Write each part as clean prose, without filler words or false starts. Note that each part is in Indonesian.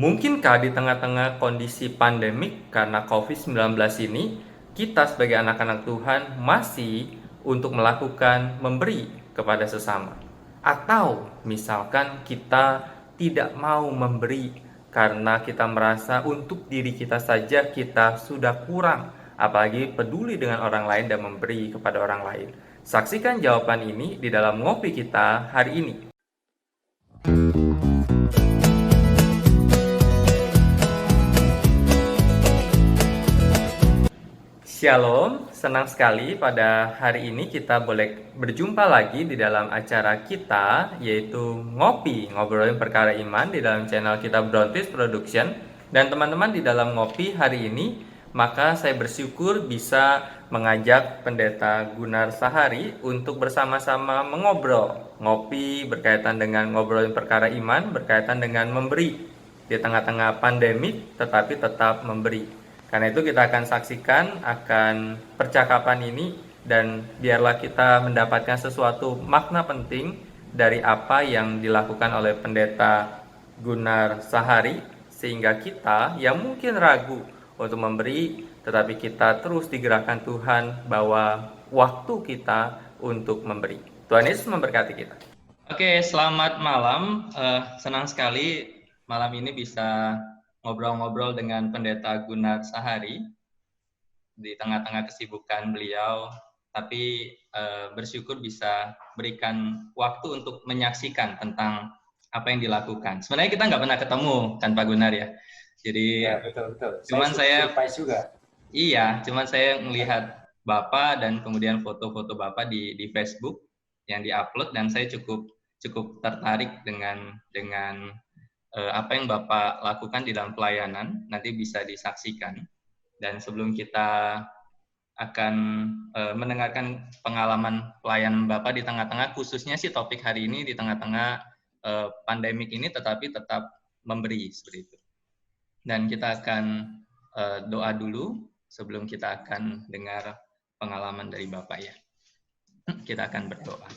Mungkinkah di tengah-tengah kondisi pandemik karena COVID-19 ini, kita sebagai anak-anak Tuhan masih untuk melakukan memberi kepada sesama? Atau misalkan kita tidak mau memberi karena kita merasa untuk diri kita saja kita sudah kurang, apalagi peduli dengan orang lain dan memberi kepada orang lain. Saksikan jawaban ini di dalam ngopi kita hari ini. Shalom, senang sekali pada hari ini kita boleh berjumpa lagi di dalam acara kita, yaitu Ngopi, Ngobrolin Perkara Iman di dalam channel kita Brontis Production. Dan teman-teman di dalam Ngopi hari ini, maka saya bersyukur bisa mengajak Pendeta Gunar Sahari untuk bersama-sama mengobrol. Ngopi berkaitan dengan ngobrolin perkara iman, berkaitan dengan memberi di tengah-tengah pandemik, tetapi tetap memberi. Karena itu kita akan saksikan akan percakapan ini dan biarlah kita mendapatkan sesuatu makna penting dari apa yang dilakukan oleh Pendeta Gunar Sahari, sehingga kita yang mungkin ragu untuk memberi, tetapi kita terus digerakkan Tuhan bahwa waktu kita untuk memberi. Tuhan Yesus memberkati kita. Oke, selamat malam. Senang sekali malam ini bisa ngobrol-ngobrol dengan Pendeta Gunar Sahari di tengah-tengah kesibukan beliau, tapi bersyukur bisa berikan waktu untuk menyaksikan tentang apa yang dilakukan. Sebenarnya kita nggak pernah ketemu kan Pak Gunar ya, jadi ya, betul. Cuman saya surprise juga. Iya, cuman saya melihat Bapak dan kemudian foto-foto Bapak di Facebook yang diupload, dan saya cukup tertarik dengan apa yang Bapak lakukan di dalam pelayanan, nanti bisa disaksikan. Dan sebelum kita akan mendengarkan pengalaman pelayanan Bapak di tengah-tengah, khususnya sih topik hari ini di tengah-tengah pandemik ini, tetapi tetap memberi seperti itu. Dan kita akan doa dulu sebelum kita akan dengar pengalaman dari Bapak ya. Kita akan berdoa.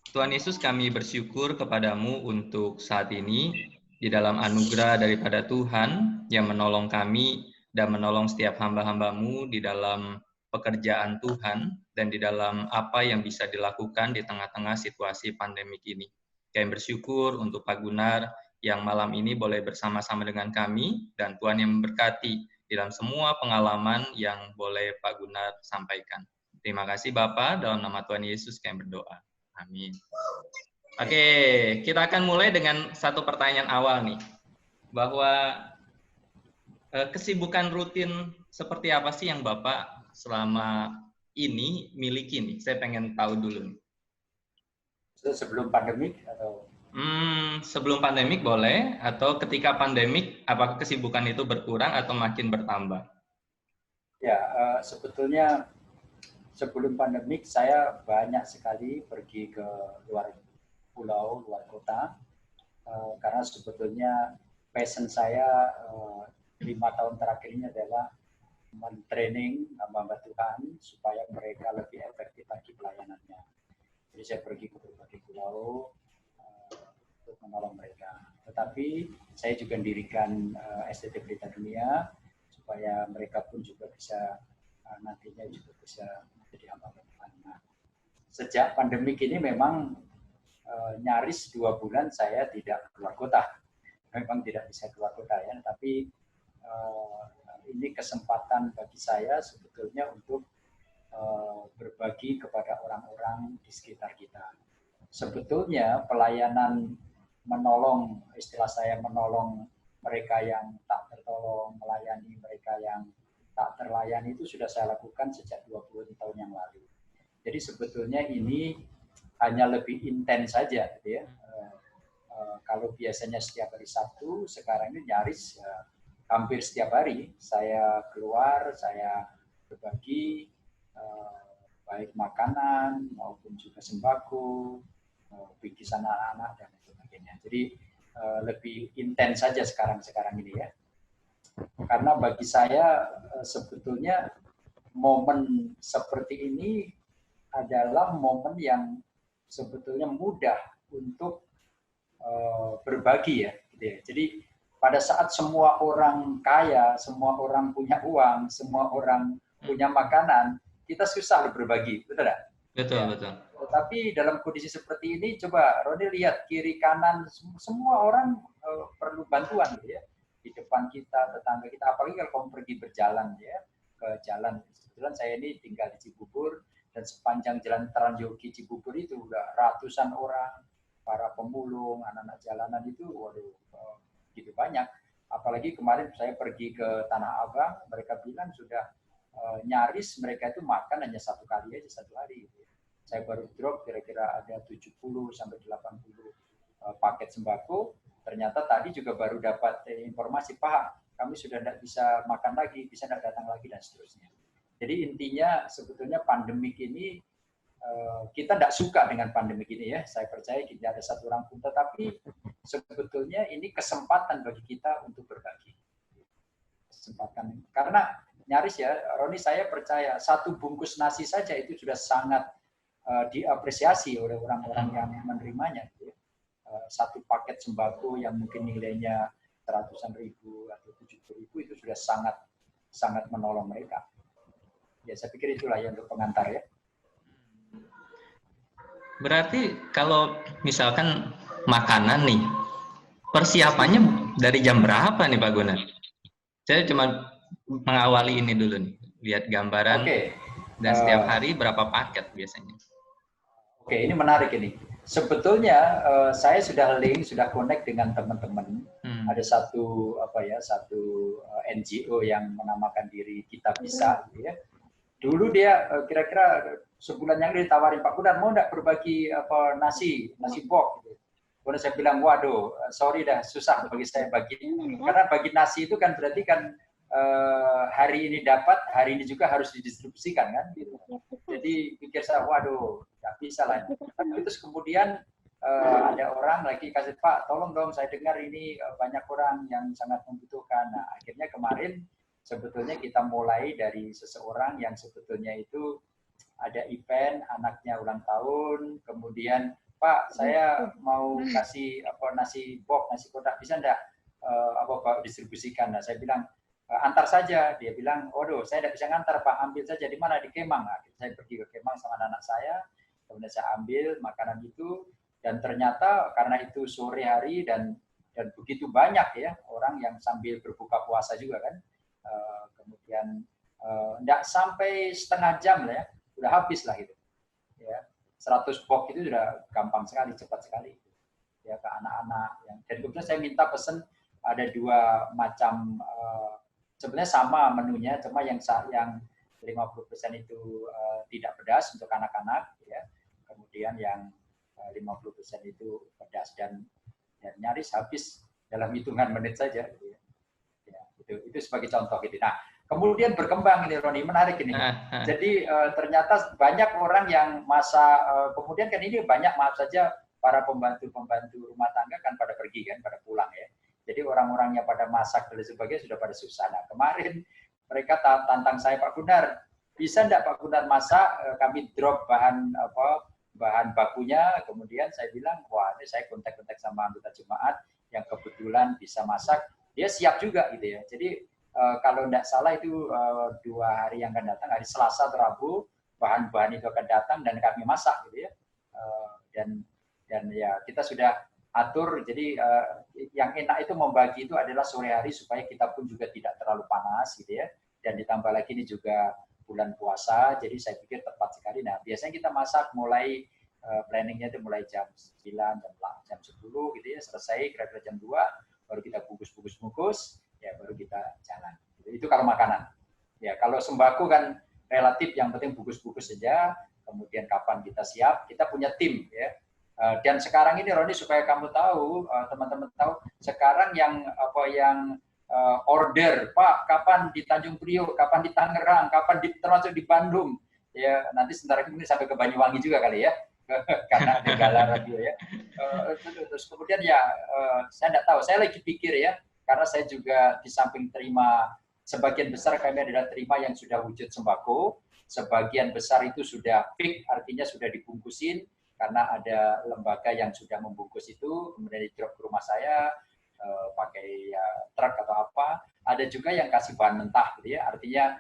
Tuhan Yesus, kami bersyukur kepadamu untuk saat ini di dalam anugerah daripada Tuhan yang menolong kami dan menolong setiap hamba-hambamu di dalam pekerjaan Tuhan dan di dalam apa yang bisa dilakukan di tengah-tengah situasi pandemik ini. Kami bersyukur untuk Pak Gunar yang malam ini boleh bersama-sama dengan kami, dan Tuhan yang memberkati di dalam semua pengalaman yang boleh Pak Gunar sampaikan. Terima kasih Bapak, dalam nama Tuhan Yesus kami berdoa. Amin. Oke, kita akan mulai dengan satu pertanyaan awal nih, bahwa kesibukan rutin seperti apa sih yang Bapak selama ini miliki nih? Saya pengen tahu dulu nih. Sebelum pandemik atau? Sebelum pandemik boleh, atau ketika pandemik, apakah kesibukan itu berkurang atau makin bertambah? Ya, sebetulnya sebelum pandemik saya banyak sekali pergi ke luar pulau, luar kota, karena sebetulnya passion saya 5 tahun terakhir ini adalah mentraining hamba Tuhan supaya mereka lebih efektif lagi pelayanannya. Jadi saya pergi ke berbagai pulau untuk menolong mereka. Tetapi saya juga mendirikan STT Pelita Dunia supaya mereka pun juga bisa nantinya juga bisa menjadi hamba Tuhan. Nah, sejak pandemik ini memang nyaris 2 bulan saya tidak keluar kota. Memang tidak bisa keluar kota ya, tapi ini kesempatan bagi saya sebetulnya untuk berbagi kepada orang-orang di sekitar kita. Sebetulnya pelayanan menolong, istilah saya menolong mereka yang tak tertolong, melayani mereka yang tak terlayani itu sudah saya lakukan sejak 20 tahun yang lalu. Jadi sebetulnya ini hanya lebih intens saja, gitu ya. Kalau biasanya setiap hari Sabtu, sekarang ini nyaris hampir setiap hari saya keluar, saya berbagi baik makanan maupun juga sembako, bingkisan anak-anak dan sebagainya. Jadi lebih intens saja sekarang ini ya. Karena bagi saya sebetulnya momen seperti ini adalah momen yang sebetulnya mudah untuk berbagi ya, gitu ya. Jadi pada saat semua orang kaya, semua orang punya uang, semua orang punya makanan, kita susah berbagi, betul tidak? Betul, Ya. betul. Tapi dalam kondisi seperti ini, coba Roni lihat kiri kanan, semua orang perlu bantuan, gitu ya. Di depan kita, tetangga kita, apalagi kalau kamu pergi berjalan ya ke jalan. Kebetulan saya ini tinggal di Cibubur dan sepanjang jalan Transyogi Cibubur itu udah ratusan orang, para pemulung, anak-anak jalanan itu, waduh, gitu banyak. Apalagi kemarin saya pergi ke Tanah Abang, mereka bilang sudah nyaris mereka itu makan hanya satu kali aja satu hari. Gitu. Saya baru drop kira-kira ada 70 sampai 80 paket sembako. Ternyata tadi juga baru dapat informasi, Pak, kami sudah tidak bisa makan lagi, bisa tidak datang lagi dan seterusnya. Jadi intinya sebetulnya pandemik ini kita tidak suka dengan pandemi ini ya. Saya percaya tidak ada satu orang pun, tetapi sebetulnya ini kesempatan bagi kita untuk berbagi. Kesempatan karena nyaris ya, Roni, saya percaya satu bungkus nasi saja itu sudah sangat diapresiasi oleh orang-orang yang menerimanya. Gitu ya. Satu paket sembako yang mungkin nilainya seratusan ribu atau 70.000 itu sudah sangat sangat menolong mereka. Ya, saya pikir itulah yang untuk pengantar ya. Berarti kalau misalkan makanan nih, persiapannya dari jam berapa nih Pak Gunnar? Saya cuma mengawali ini dulu nih, lihat gambaran. Dan setiap hari berapa paket biasanya? Oke, ini menarik ini. Sebetulnya saya sudah link, sudah connect dengan teman-teman. Ada satu NGO yang menamakan diri Kita Bisa, gitu ya. Dulu dia kira-kira sebulan yang ditawarin, Pak Gunnar mau nggak berbagi nasi box gitu. Kemudian saya bilang, waduh, sorry dah, susah bagi saya bagi. Karena bagi nasi itu kan berarti kan hari ini dapat, hari ini juga harus didistribusikan kan. Gitu. Jadi pikir saya, waduh, nggak bisa lah. Tapi terus kemudian ada orang lagi kasih, Pak, tolong dong, saya dengar ini banyak orang yang sangat membutuhkan. Nah, akhirnya kemarin sebetulnya kita mulai dari seseorang yang sebetulnya itu ada event anaknya ulang tahun, kemudian Pak, saya mau kasih nasi box, nasi kotak, bisa enggak distribusikan? Nah, saya bilang antar saja. Dia bilang, waduh, saya tidak bisa ngantar Pak, ambil saja. Di mana? Di Kemang. Nah, saya pergi ke Kemang sama anak saya, kemudian saya ambil makanan itu, dan ternyata karena itu sore hari dan begitu banyak ya orang yang sambil berbuka puasa juga kan. Kemudian enggak sampai setengah jam lah ya, udah habis lah gitu. Ya, 100 box itu sudah gampang sekali, cepat sekali. Ya, ke anak-anak. Dan kemudian saya minta pesen ada 2 macam, sebenarnya sama menunya, cuma yang 50% itu tidak pedas untuk anak-anak, ya. Kemudian yang 50% itu pedas dan nyaris habis dalam hitungan menit saja. Gitu ya. Itu sebagai contoh gitu. Nah, kemudian berkembang ini Roni, menarik ini. Jadi ternyata banyak orang yang kemudian kan ini banyak, maaf saja, para pembantu rumah tangga kan pada pergi kan, pada pulang ya. Jadi orang-orang yang pada masak dan sebagainya sudah pada susah. Nah, kemarin mereka tantang saya, Pak Gunnar, bisa enggak Pak Gunnar masak? Kami drop bahan bakunya. Kemudian saya bilang, wah, ini saya kontak-kontak sama anggota jemaat yang kebetulan bisa masak. Dia siap juga gitu ya. Jadi kalau tidak salah itu 2 hari yang akan datang, hari Selasa atau Rabu, bahan-bahan itu akan datang dan kami masak gitu ya. Dan ya kita sudah atur. Jadi yang enak itu membagi itu adalah sore hari supaya kita pun juga tidak terlalu panas gitu ya. Dan ditambah lagi ini juga bulan puasa, jadi saya pikir tepat sekali. Nah, biasanya kita masak mulai planningnya itu mulai jam 9, jam 10 gitu ya, selesai kira-kira jam 2, baru kita bungkus, ya baru kita jalan. Itu kalau makanan. Ya, kalau sembako kan relatif, yang penting bungkus-bungkus saja, kemudian kapan kita siap, kita punya tim ya. Dan sekarang ini Roni, supaya kamu tahu, teman-teman tahu, sekarang yang order, Pak, kapan di Tanjung Priok, kapan di Tangerang, kapan termasuk di Bandung, ya nanti sebentar lagi mungkin sampai ke Banyuwangi juga kali ya, karena ada Gala Radio ya. Terus kemudian ya, saya tidak tahu, saya lagi pikir ya, karena saya juga di samping terima, sebagian besar kami adalah terima yang sudah wujud sembako, sebagian besar itu sudah fix, artinya sudah dibungkusin, karena ada lembaga yang sudah membungkus itu, kemudian di drop ke rumah saya pakai ya, truk atau apa. Ada juga yang kasih bahan mentah, gitu ya, artinya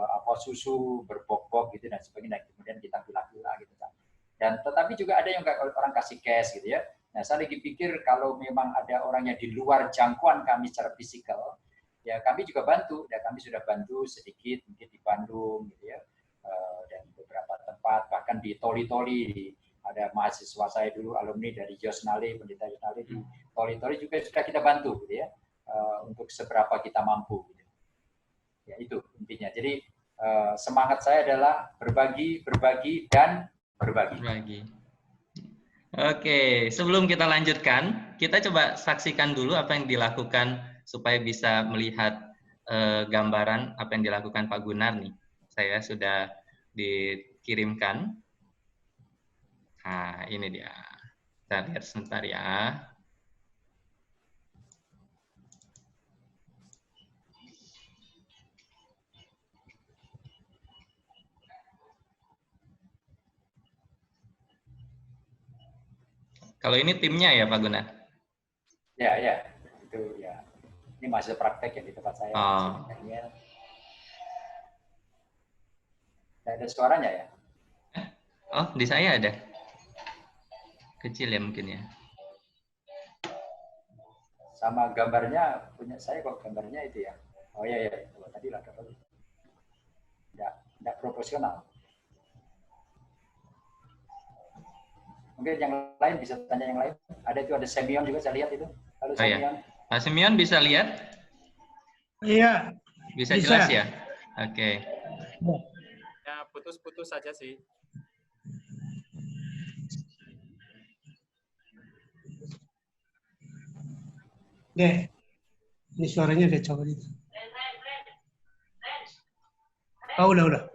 apa susu berbok-bok gitu dan sebagainya. Kemudian kita pilah-pilah gitu kan. Dan tetapi juga ada yang orang kasih cash gitu ya. Nah, saya lagi pikir kalau memang ada orang yang di luar jangkauan kami secara fisikal, ya kami juga bantu. Dan kami sudah bantu sedikit mungkin di Bandung gitu ya, dan beberapa tempat, bahkan di Toli-Toli. Ada mahasiswa saya dulu alumni dari Yosnali, pendeta Yosnali di Toli-Toli juga sudah kita bantu gitu ya, untuk seberapa kita mampu. Gitu. Ya itu intinya. Jadi semangat saya adalah berbagi, berbagi, dan berbagi. Oke, sebelum kita lanjutkan, kita coba saksikan dulu apa yang dilakukan supaya bisa melihat gambaran apa yang dilakukan Pak Gunar nih. Saya sudah dikirimkan. Nah, ini dia. Kita lihat sebentar ya. Kalau ini timnya ya Pak Gunar? Ya, itu ya. Ini masih praktek ya di tempat saya. Oh. Ada suaranya ya? Oh, di saya ada. Kecil ya mungkin ya. Sama gambarnya punya saya kok, gambarnya itu ya. Oh iya, oh, tadi lah dapat. Tidak proporsional. Mungkin yang lain bisa tanya yang lain. Ada Semyon juga saya lihat itu. Halo Semyon. Iya. Pak Semyon bisa lihat? Iya. Bisa jelas ya? Oke. Ya, putus-putus saja sih. Deh, ini suaranya udah coba itu. Oh, udah.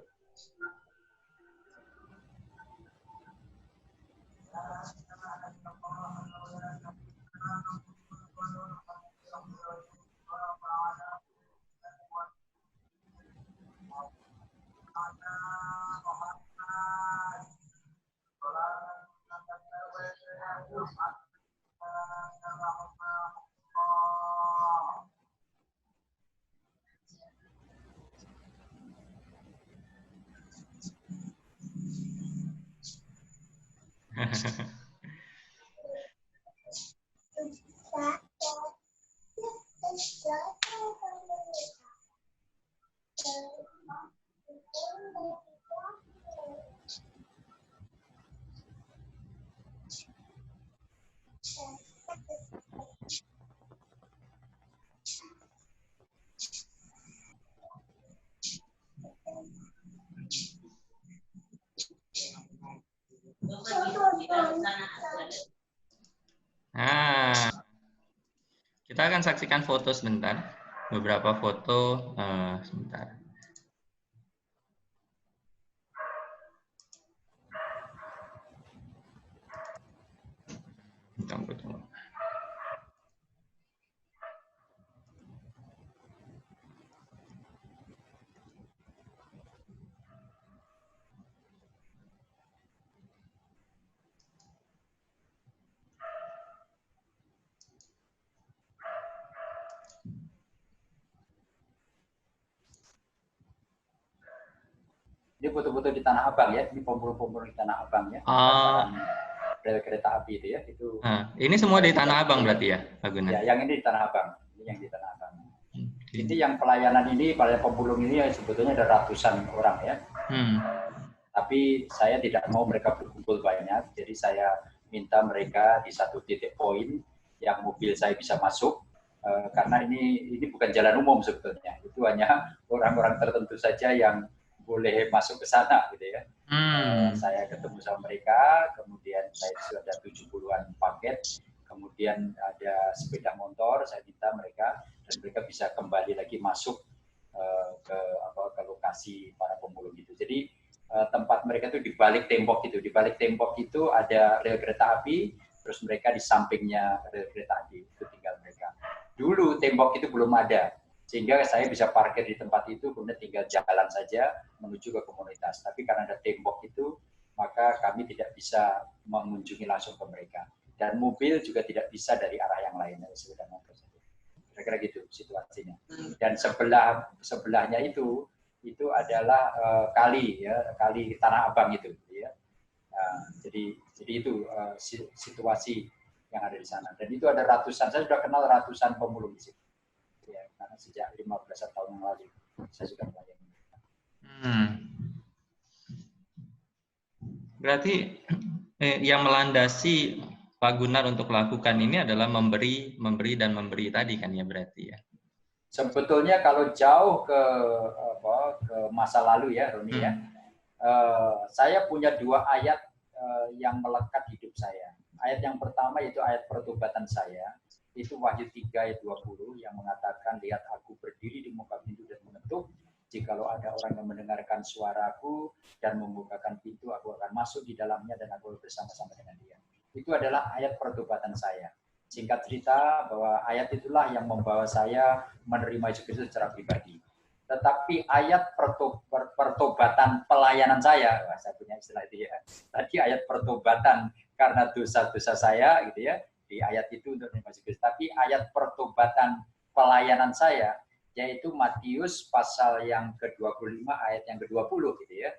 Nah, kita akan saksikan foto sebentar. Beberapa foto sebentar. Tunggu. Ini foto-foto di Tanah Abang ya, ini pemburu-pemburu di Tanah Abang ya. Rel kereta api itu ya, itu. Ini semua di Tanah Abang berarti ya, Pak Gunar? Ya, yang ini di Tanah Abang, ini yang di Tanah Abang. Ini yang pelayanan ini, pelayanan pemulung ini ya, sebetulnya ada ratusan orang ya. Tapi saya tidak mau mereka berkumpul banyak, jadi saya minta mereka di satu titik poin yang mobil saya bisa masuk, karena ini bukan jalan umum sebetulnya, itu hanya orang-orang tertentu saja yang boleh masuk ke sana gitu ya. Saya ketemu sama mereka, kemudian saya sudah ada 70-an paket, kemudian ada sepeda motor, saya minta mereka dan mereka bisa kembali lagi masuk ke lokasi para pemulung itu. Jadi tempat mereka itu di balik tembok itu. Di balik tembok itu ada rel kereta api, terus mereka di sampingnya rel kereta api, itu tinggal mereka. Dulu tembok itu belum ada, sehingga saya bisa parkir di tempat itu, kemudian tinggal jalan saja menuju ke komunitas. Tapi karena ada tembok itu, maka kami tidak bisa mengunjungi langsung ke mereka. Dan mobil juga tidak bisa dari arah yang lain, sepeda motor. Kira-kira gitu situasinya. Dan sebelahnya itu adalah kali ya, kali Tanah Abang itu ya. Jadi itu situasi yang ada di sana. Dan itu ada ratusan, saya sudah kenal ratusan pemulung di situ. Ya, karena sejak 15 tahun yang lalu saya sudah melayani. Berarti yang melandasi Pak Gunnar untuk melakukan ini adalah memberi dan memberi tadi kan ya berarti ya. Sebetulnya kalau jauh ke masa lalu ya Roni ya, saya punya 2 ayat yang melekat hidup saya. Ayat yang pertama itu ayat pertobatan saya, itu Wahyu 3 ayat 20 yang mengatakan, lihat aku berdiri di muka pintu dan mengetuk, jikalau ada orang yang mendengarkan suaraku dan membukakan pintu, aku akan masuk di dalamnya dan aku bersama-sama dengan dia. Itu adalah ayat pertobatan saya. Singkat cerita bahwa ayat itulah yang membawa saya menerima Yesus Kristus secara pribadi. Tetapi ayat pertobatan pelayanan saya punya istilah itu ya. Tadi ayat pertobatan karena dosa-dosa saya gitu ya, di ayat itu untuk menerima Yesus Kristus. Tapi ayat pertobatan pelayanan saya yaitu Matius pasal yang ke-25 ayat yang ke-20 gitu ya.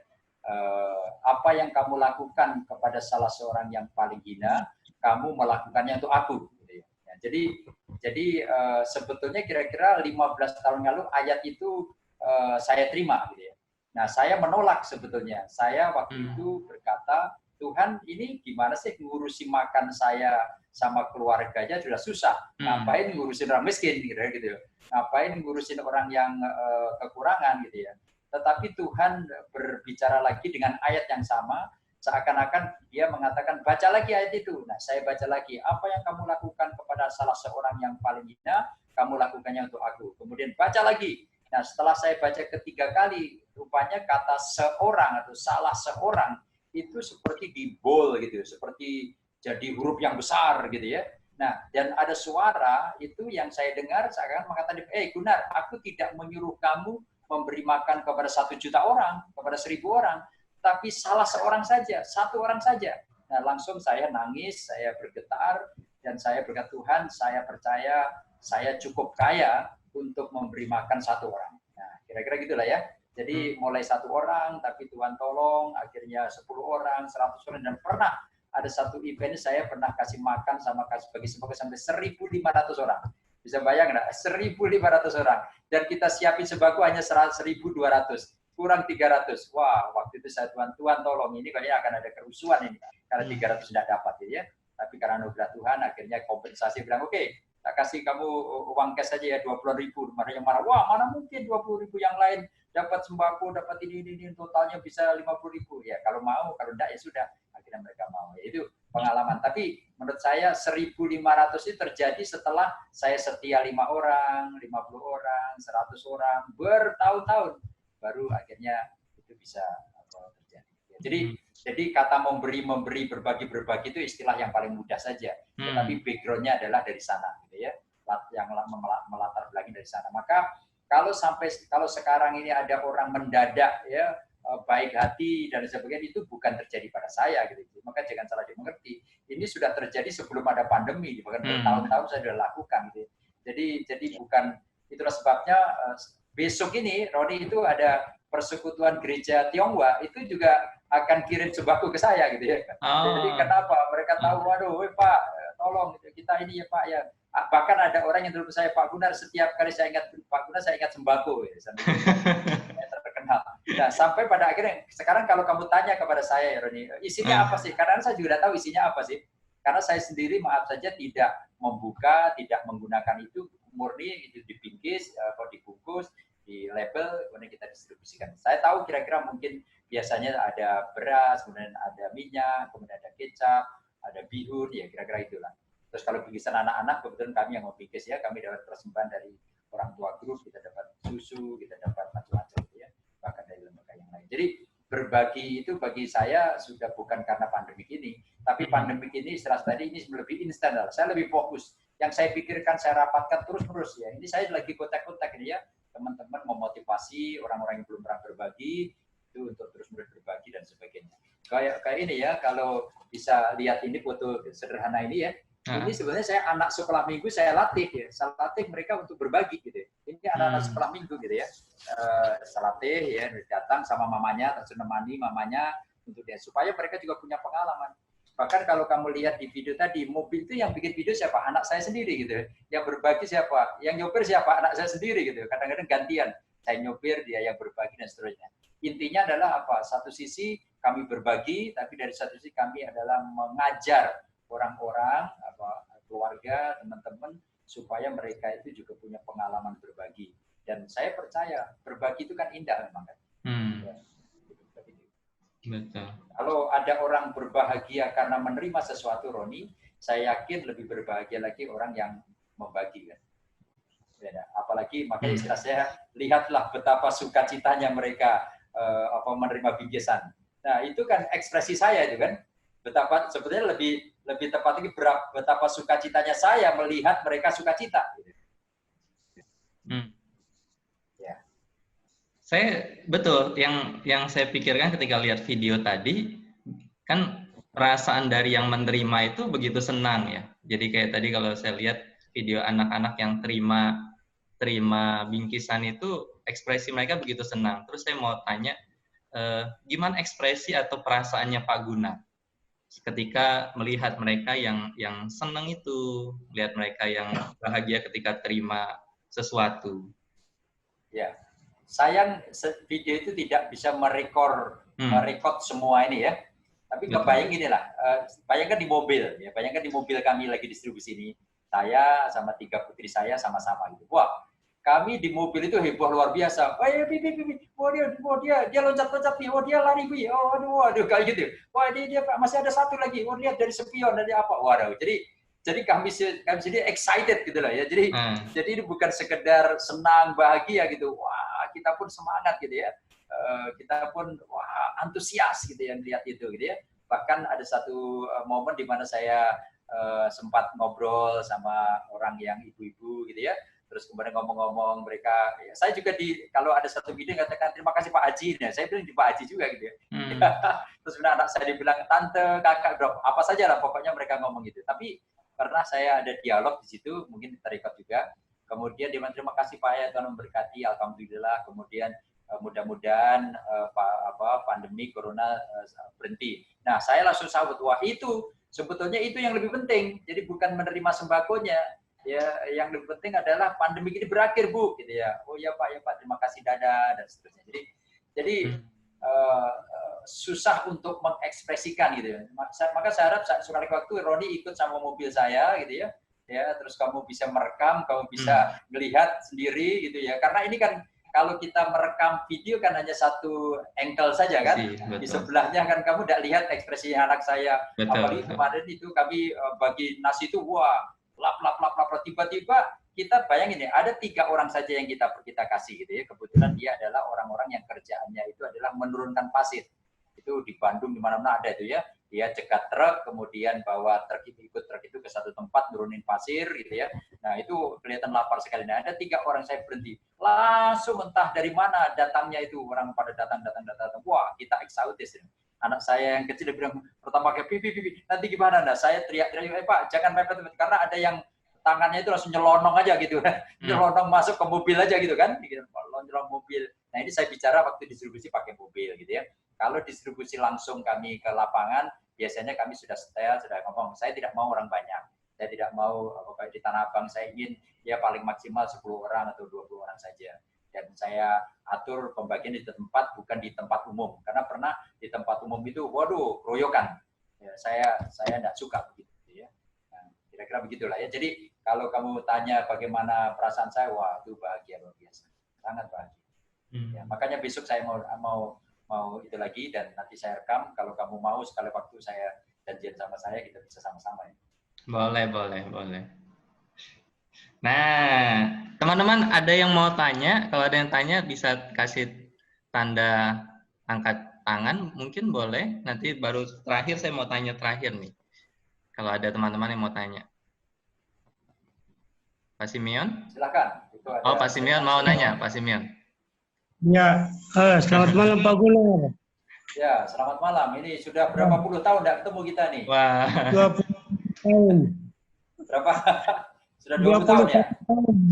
Apa yang kamu lakukan kepada salah seorang yang paling hina, kamu melakukannya untuk aku. Gitu ya. Jadi sebetulnya kira-kira 15 tahun lalu ayat itu saya terima. Gitu ya. Nah saya menolak sebetulnya. Saya waktu itu berkata, Tuhan ini gimana sih ngurusi makan saya sama keluarganya sudah susah. Ngapain ngurusin orang miskin gitu. Ngapain ngurusin orang yang kekurangan gitu ya. Tetapi Tuhan berbicara lagi dengan ayat yang sama, seakan-akan dia mengatakan, baca lagi ayat itu. Nah, saya baca lagi, apa yang kamu lakukan kepada salah seorang yang paling hina, kamu lakukannya untuk aku. Kemudian baca lagi. Nah, setelah saya baca ketiga kali, rupanya kata seorang atau salah seorang itu seperti di bold gitu, seperti jadi huruf yang besar gitu ya. Nah, dan ada suara itu yang saya dengar, seakan mengatakan, Gunnar, aku tidak menyuruh kamu memberi makan kepada 1 juta orang, kepada 1.000 orang, tapi salah seorang saja, 1 orang saja. Nah, langsung saya nangis, saya bergetar, dan saya berkata, Tuhan, saya percaya saya cukup kaya untuk memberi makan 1 orang. Nah, kira-kira gitulah ya. Jadi mulai 1 orang, tapi Tuhan tolong, akhirnya 10 orang, 100 orang, dan pernah ada 1 event saya pernah kasih makan sama bagi sembako sampai 1.500 orang. Bisa bayang nggak? 1.500 orang. Dan kita siapin sembako hanya 1.200. Kurang 300. Wah, waktu itu saya, Tuhan tolong, ini kayaknya akan ada kerusuhan ini. Karena 300 tidak dapat. Ya. Tapi karena anugerah Tuhan, akhirnya kompensasi bilang, oke, tak kasih kamu uang cash saja ya, 20.000. Mana yang mana? Wah, mana mungkin 20.000 yang lain dapat sembako, dapat ini, totalnya bisa 50.000. Ya, kalau mau, kalau enggak ya sudah. Akhirnya mereka mau. Ya, itu pengalaman. Tapi menurut saya 1.500 itu terjadi setelah saya setia 5 orang, 50 orang, 100 orang, bertahun-tahun. Baru akhirnya itu bisa terjadi. Jadi kata memberi, berbagi itu istilah yang paling mudah saja. Tetapi background-nya adalah dari sana, gitu ya. Yang melatar belakang dari sana. Maka kalau sekarang ini ada orang mendadak ya baik hati dan sebagainya, itu bukan terjadi pada saya gitu. Maka jangan salah dimengerti. Ini sudah terjadi sebelum ada pandemi, bahkan bertahun-tahun saya sudah lakukan gitu. Jadi bukan, itulah sebabnya besok ini Roni itu ada persekutuan gereja Tionghoa itu juga akan kirim sembako ke saya gitu ya. Jadi kenapa? Mereka tahu, waduh, Pak, tolong kita ini ya Pak ya. Bahkan ada orang yang dulu saya, Pak Gunnar, setiap kali saya ingat Pak Gunnar, saya ingat sembako. Ya, terkenal. Nah, sampai pada akhirnya, sekarang kalau kamu tanya kepada saya, ya Roni, isinya apa sih? Karena saya juga tahu isinya apa sih. Karena saya sendiri, maaf saja, tidak membuka, tidak menggunakan itu, murni itu dibingkis, atau dibungkus, di label, kemudian kita distribusikan. Saya tahu kira-kira mungkin biasanya ada beras, kemudian ada minyak, kemudian ada kecap, ada bihun, ya kira-kira itulah. Terus kalau bingkisan anak-anak, kebetulan kami yang mau bingkis ya, kami dapat persembahan dari orang tua grup, kita dapat susu, kita dapat macam-macam ya, bahkan dari lembaga yang lain. Jadi berbagi itu bagi saya sudah bukan karena pandemi ini, tapi pandemi ini setelah tadi ini lebih instan. Saya lebih fokus. Yang saya pikirkan, saya rapatkan terus-terus ya. Ini saya lagi kontak-kontak ini ya, teman-teman memotivasi orang-orang yang belum pernah berbagi itu untuk terus berbagi dan sebagainya. kayak ini ya, kalau bisa lihat ini foto sederhana ini ya. Ini sebenarnya saya anak sekolah minggu saya latih ya. Saya latih mereka untuk berbagi gitu ya. Ini anak-anak sekolah minggu gitu ya. Saya latih ya, datang sama mamanya, langsung nemani mamanya untuk dia supaya mereka juga punya pengalaman. Bahkan kalau kamu lihat di video tadi, mobil itu yang bikin video siapa? Anak saya sendiri gitu. Yang berbagi siapa? Yang nyopir siapa? Anak saya sendiri gitu. Kadang-kadang gantian. Saya nyopir, dia yang berbagi dan seterusnya. Intinya adalah apa? Satu sisi kami berbagi, tapi dari satu sisi kami adalah mengajar orang-orang, keluarga, teman-teman, supaya mereka itu juga punya pengalaman berbagi. Dan saya percaya berbagi itu kan indah memang kan. Ya, betul. Kalau ada orang berbahagia karena menerima sesuatu, Roni, saya yakin lebih berbahagia lagi orang yang membagi kan. Ya, apalagi makanya istilah saya, lihatlah betapa sukacitanya mereka menerima bingkisan. Nah itu kan ekspresi saya itu kan. Betapa sebetulnya lebih tepat lagi betapa sukacitanya saya melihat mereka sukacita. Ya. Saya betul yang saya pikirkan ketika lihat video tadi kan perasaan dari yang menerima itu begitu senang ya. Jadi kayak tadi kalau saya lihat video anak-anak yang terima bingkisan itu ekspresi mereka begitu senang. Terus saya mau tanya gimana ekspresi atau perasaannya Pak Guna ketika melihat mereka yang senang itu, melihat mereka yang bahagia ketika terima sesuatu. Ya, sayang video itu tidak bisa merekod semua ini ya. Tapi kebayang gini lah, bayangkan di mobil, ya, bayangkan di mobil kami lagi distribusi ini, saya sama 3 putri saya sama-sama gitu. Wah, kami di mobil itu heboh luar biasa. Dia loncat-loncat nih, dia lari nih, waduh kayak gitu. Wah dia masih ada satu lagi, lihat dari spion dari apa, waduh. Jadi kami jadi excited gitu lah ya. Jadi ini bukan sekedar senang bahagia gitu. Wah kita pun semangat gitu ya. Kita pun antusias gitu yang lihat itu gitu ya. Bahkan ada satu momen di mana saya sempat ngobrol sama orang yang ibu-ibu gitu ya. Terus kemudian ngomong-ngomong mereka, ya, saya juga kalau ada satu video katakan terima kasih Pak Haji, nah, saya bilang di Pak Haji juga gitu ya. Terus kemudian anak saya dibilang tante, kakak, bro, apa saja lah pokoknya mereka ngomong gitu. Tapi karena saya ada dialog di situ, mungkin terikut juga. Kemudian dia terima kasih Pak ya, Tuhan memberkati, alhamdulillah. Kemudian mudah-mudahan pandemi corona berhenti. Nah saya langsung sambut, wah itu sebetulnya itu yang lebih penting. Jadi bukan menerima sembakonya. Ya, yang lebih penting adalah pandemi ini berakhir Bu, gitu ya. Oh ya Pak, terima kasih dadah dan seterusnya. Jadi susah untuk mengekspresikan gitu ya. Maka saya harap suatu waktu Roni ikut sama mobil saya gitu ya. Ya, terus kamu bisa merekam, kamu bisa melihat sendiri gitu ya. Karena ini kan kalau kita merekam video kan hanya satu angle saja kan. Di sebelahnya kan kamu tidak lihat ekspresi anak saya. Apalagi kemarin itu kami bagi nasi itu wah lap tiba-tiba kita bayangin ya ada 3 orang saja yang kita kasih gitu ya. Kebetulan dia adalah orang-orang yang kerjaannya itu adalah menurunkan pasir. Itu di Bandung di mana-mana ada itu ya. Dia cegat truk kemudian bawa ikut truk itu ke satu tempat nurunin pasir gitu ya. Nah itu kelihatan lapar sekali. Nah ada 3 orang saya berhenti langsung entah dari mana datangnya itu orang pada datang. Wah kita excited. Anak saya yang kecil dia bilang pertama kayak pipi nanti gimana? Nah saya teriak Pak jangan mepet karena ada yang tangannya itu langsung nyelonong aja gitu, nyelonong masuk ke mobil aja gitu kan, nyelonong mobil. Nah ini saya bicara waktu distribusi pakai mobil gitu ya. Kalau distribusi langsung kami ke lapangan, biasanya kami sudah setel, sudah ngomong saya tidak mau orang banyak, saya tidak mau kayak di Tanah Abang saya ingin ya paling maksimal 10 orang atau 20 orang saja. Dan saya atur pembagian di tempat bukan di tempat umum karena pernah di tempat umum itu waduh royokan ya, saya tidak suka begitu ya. Nah, kira-kira begitulah ya. Jadi kalau kamu tanya bagaimana perasaan saya, wah itu bahagia luar biasa, sangat bahagia ya, makanya besok saya mau itu lagi dan nanti saya rekam. Kalau kamu mau sekali waktu saya janjian sama saya kita bisa sama-sama ya. Boleh. Nah, teman-teman ada yang mau tanya? Kalau ada yang tanya bisa kasih tanda angkat tangan, mungkin boleh. Nanti baru terakhir saya mau tanya terakhir nih. Kalau ada teman-teman yang mau tanya. Pak Simeon? Silakan. Oh, Pak Simeon mau nanya, Pak Simeon. Ya, selamat malam Pak Guna. Ya, selamat malam. Ini sudah berapa puluh tahun tidak ketemu kita nih? Wah, 20 tahun. Berapa? Sudah 20 tahun ya?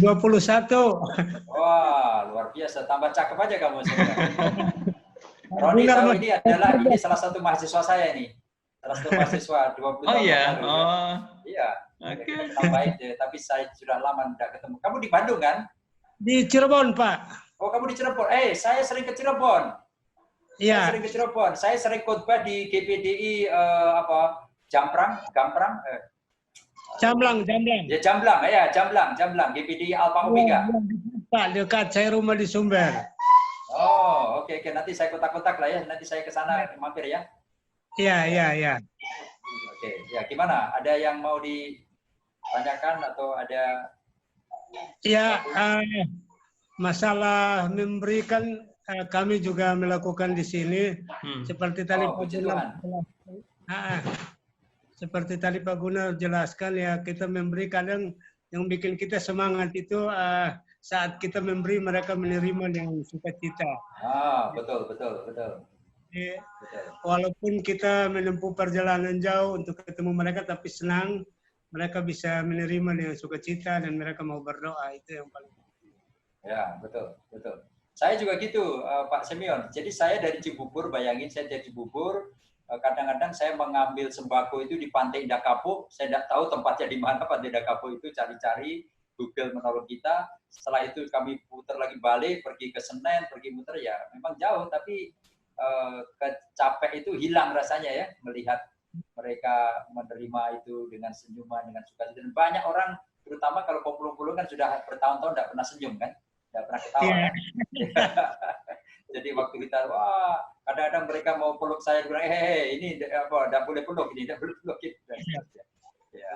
21. Wah, luar biasa. Tambah cakep aja kamu, Senior. Roni Benar, tahu Mas. ini salah satu mahasiswa saya nih. Salah satu mahasiswa 20 oh tahun yang iya, lalu. Ya. oh, Iya. oke. Kita kenal baik ya, tapi saya sudah lama tidak ketemu. Kamu di Bandung kan? Di Cirebon, Pak. Oh, kamu di Cirebon. Saya sering ke Cirebon. Saya Iya, sering ke Cirebon. Saya sering khotbah di GPDI Gamplang. Jamblang. Ya Jamblang. GPDI Alpha Omega. Pak, dekat saya rumah di Sumber. Oh, oke. Nanti saya kotak-kotak lah ya. Nanti saya ke sana mampir ya. Iya. Oke, ya gimana? Ada yang mau ditanyakan atau ada? Ya, masalah memberikan kami juga melakukan di sini seperti tadi Oh, puji Tuhan. Seperti tadi Pak Gunnar jelaskan ya, kita memberi kadang yang bikin kita semangat itu saat kita memberi mereka menerima dengan sukacita. Betul. Jadi, walaupun kita menempuh perjalanan jauh untuk ketemu mereka, tapi senang mereka bisa menerima dengan sukacita dan mereka mau berdoa, itu yang paling penting. Ya, betul. Saya juga gitu, Pak Semyon. Jadi saya dari Cibubur, bayangin saya dari Cibubur, kadang-kadang saya mengambil sembako itu di Pantai Indah Kapuk. Saya tidak tahu tempatnya di mana Pantai Indah Kapuk itu, cari-cari, Google menolong kita. Setelah itu kami putar lagi balik, pergi ke Senen, pergi muter, ya memang jauh, tapi capek itu hilang rasanya ya, melihat mereka menerima itu dengan senyuman, dengan sukacita. Dan banyak orang, terutama kalau kumpul-kumpul kan sudah bertahun-tahun tidak pernah senyum kan, tidak pernah ketawa kan. Jadi waktu kita, kadang-kadang mereka mau peluk saya, bilang, ini apa, tidak boleh peluk, ini tidak boleh peluk. Ya.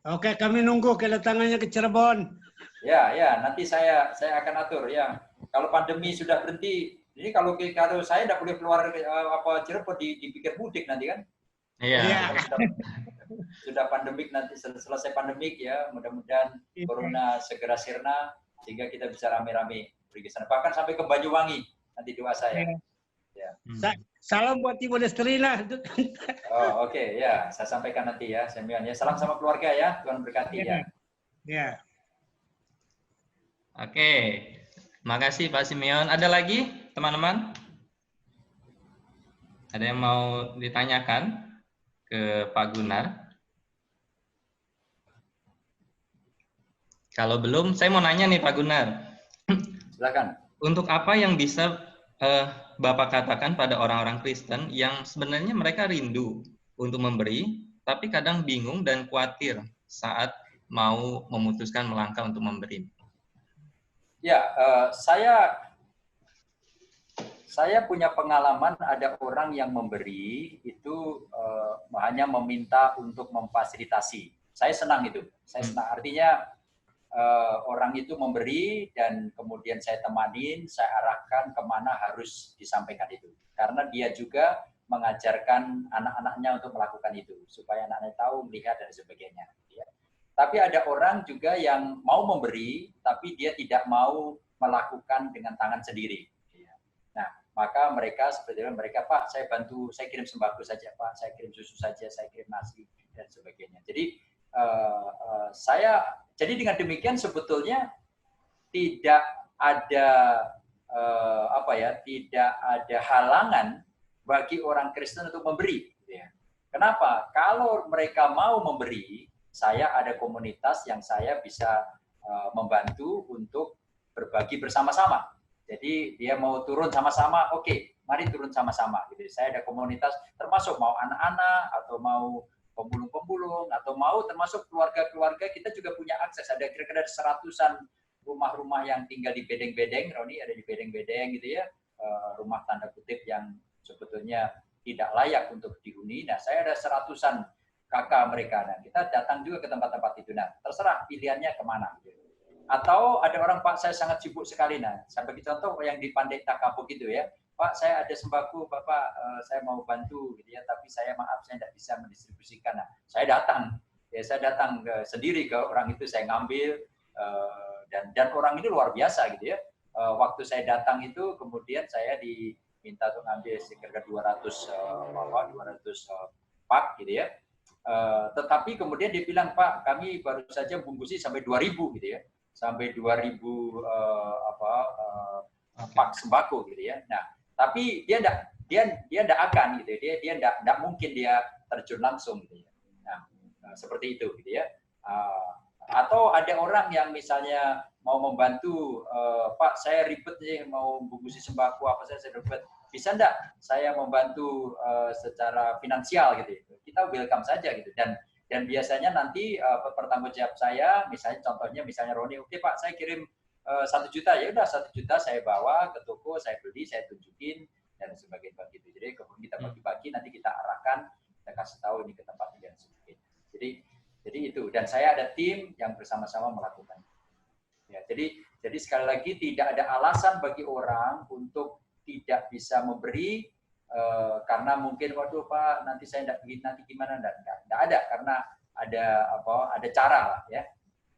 Oke, kami nunggu kedatangannya ke Cirebon. Ya, nanti saya akan atur ya. Kalau pandemi sudah berhenti, ini kalau saya tidak boleh keluar Cirebon, dipikir mudik nanti kan? Iya. Sudah pandemik, nanti selesai pandemik ya, mudah-mudahan corona segera sirna sehingga kita bisa rame-rame pergi sana. Bahkan sampai ke Banyuwangi nanti doa saya. Ya. Salam buat Ibu Destrina. Oh, oke. Ya, saya sampaikan nanti ya, Semyon ya. Salam sama keluarga ya, Tuhan berkati ya. Ya. Oke, makasih Pak Simeon. Ada lagi teman-teman? Ada yang mau ditanyakan ke Pak Gunnar? Kalau belum, saya mau nanya nih Pak Gunnar. Silakan. Untuk apa yang bisa Bapak katakan pada orang-orang Kristen yang sebenarnya mereka rindu untuk memberi, tapi kadang bingung dan khawatir saat mau memutuskan melangkah untuk memberi? Ya, saya punya pengalaman ada orang yang memberi itu hanya meminta untuk memfasilitasi. Saya senang itu. Saya senang. Artinya orang itu memberi dan kemudian saya temanin, saya arahkan kemana harus disampaikan itu. Karena dia juga mengajarkan anak-anaknya untuk melakukan itu supaya anak-anaknya tahu, melihat dan sebagainya. Ya. Tapi ada orang juga yang mau memberi, tapi dia tidak mau melakukan dengan tangan sendiri. Nah, maka mereka sebenarnya Pak, saya bantu, saya kirim sembako saja Pak, saya kirim susu saja, saya kirim nasi dan sebagainya. Jadi jadi dengan demikian sebetulnya tidak ada tidak ada halangan bagi orang Kristen untuk memberi. Kenapa? Kalau mereka mau memberi, saya ada komunitas yang saya bisa membantu untuk berbagi bersama-sama. Jadi dia mau turun sama-sama, oke, mari turun sama-sama. Jadi saya ada komunitas, termasuk mau anak-anak atau mau pemulung-pemulung atau mau termasuk keluarga-keluarga, kita juga punya akses. Ada kira-kira 100-an rumah-rumah yang tinggal di bedeng-bedeng, Roni ada di bedeng-bedeng gitu ya, rumah tanda kutip yang sebetulnya tidak layak untuk dihuni. Nah, saya ada 100-an kakak mereka. Nah, kita datang juga ke tempat-tempat itu. Nah, terserah pilihannya kemana. Atau ada orang, Pak, saya sangat sibuk sekali. Nah, saya bagi contoh yang di Pandai Takapuk gitu ya. Pak, saya ada sembako, Bapak, saya mau bantu, gitu ya. Tapi saya maaf, saya tidak bisa mendistribusikan. Nah, saya datang, saya datang sendiri ke orang itu, saya ngambil, dan orang ini luar biasa, gitu ya. Waktu saya datang itu, kemudian saya minta untuk ngambil sekitar 200 pak gitu ya. Tetapi kemudian dia bilang, Pak, kami baru saja bungkusi sampai 2.000 gitu ya, sampai 2.000 pak sembako gitu ya. Nah, tapi dia enggak akan gitu ya. Dia enggak mungkin dia terjun langsung gitu ya. Nah, seperti itu gitu ya. Atau ada orang yang misalnya mau membantu, Pak, saya ribet nih mau bungkusi sembako apa saya ribet. Bisa enggak saya membantu secara finansial gitu ya. Kita welcome saja gitu. Dan biasanya nanti pertanggung jawab saya, misalnya contohnya misalnya Roni, oke Pak, saya kirim 1 juta, ya udah 1 juta saya bawa ke toko, saya beli, saya tunjukin dan sebagainya begitu. Jadi kemudian kita bagi-bagi, nanti kita arahkan, kita kasih tahu ini ke tempat dan sebagainya. Jadi itu, dan saya ada tim yang bersama-sama melakukan. Ya, jadi sekali lagi tidak ada alasan bagi orang untuk tidak bisa memberi karena mungkin waduh Pak nanti saya nanti gimana, enggak ada, karena ada cara lah ya,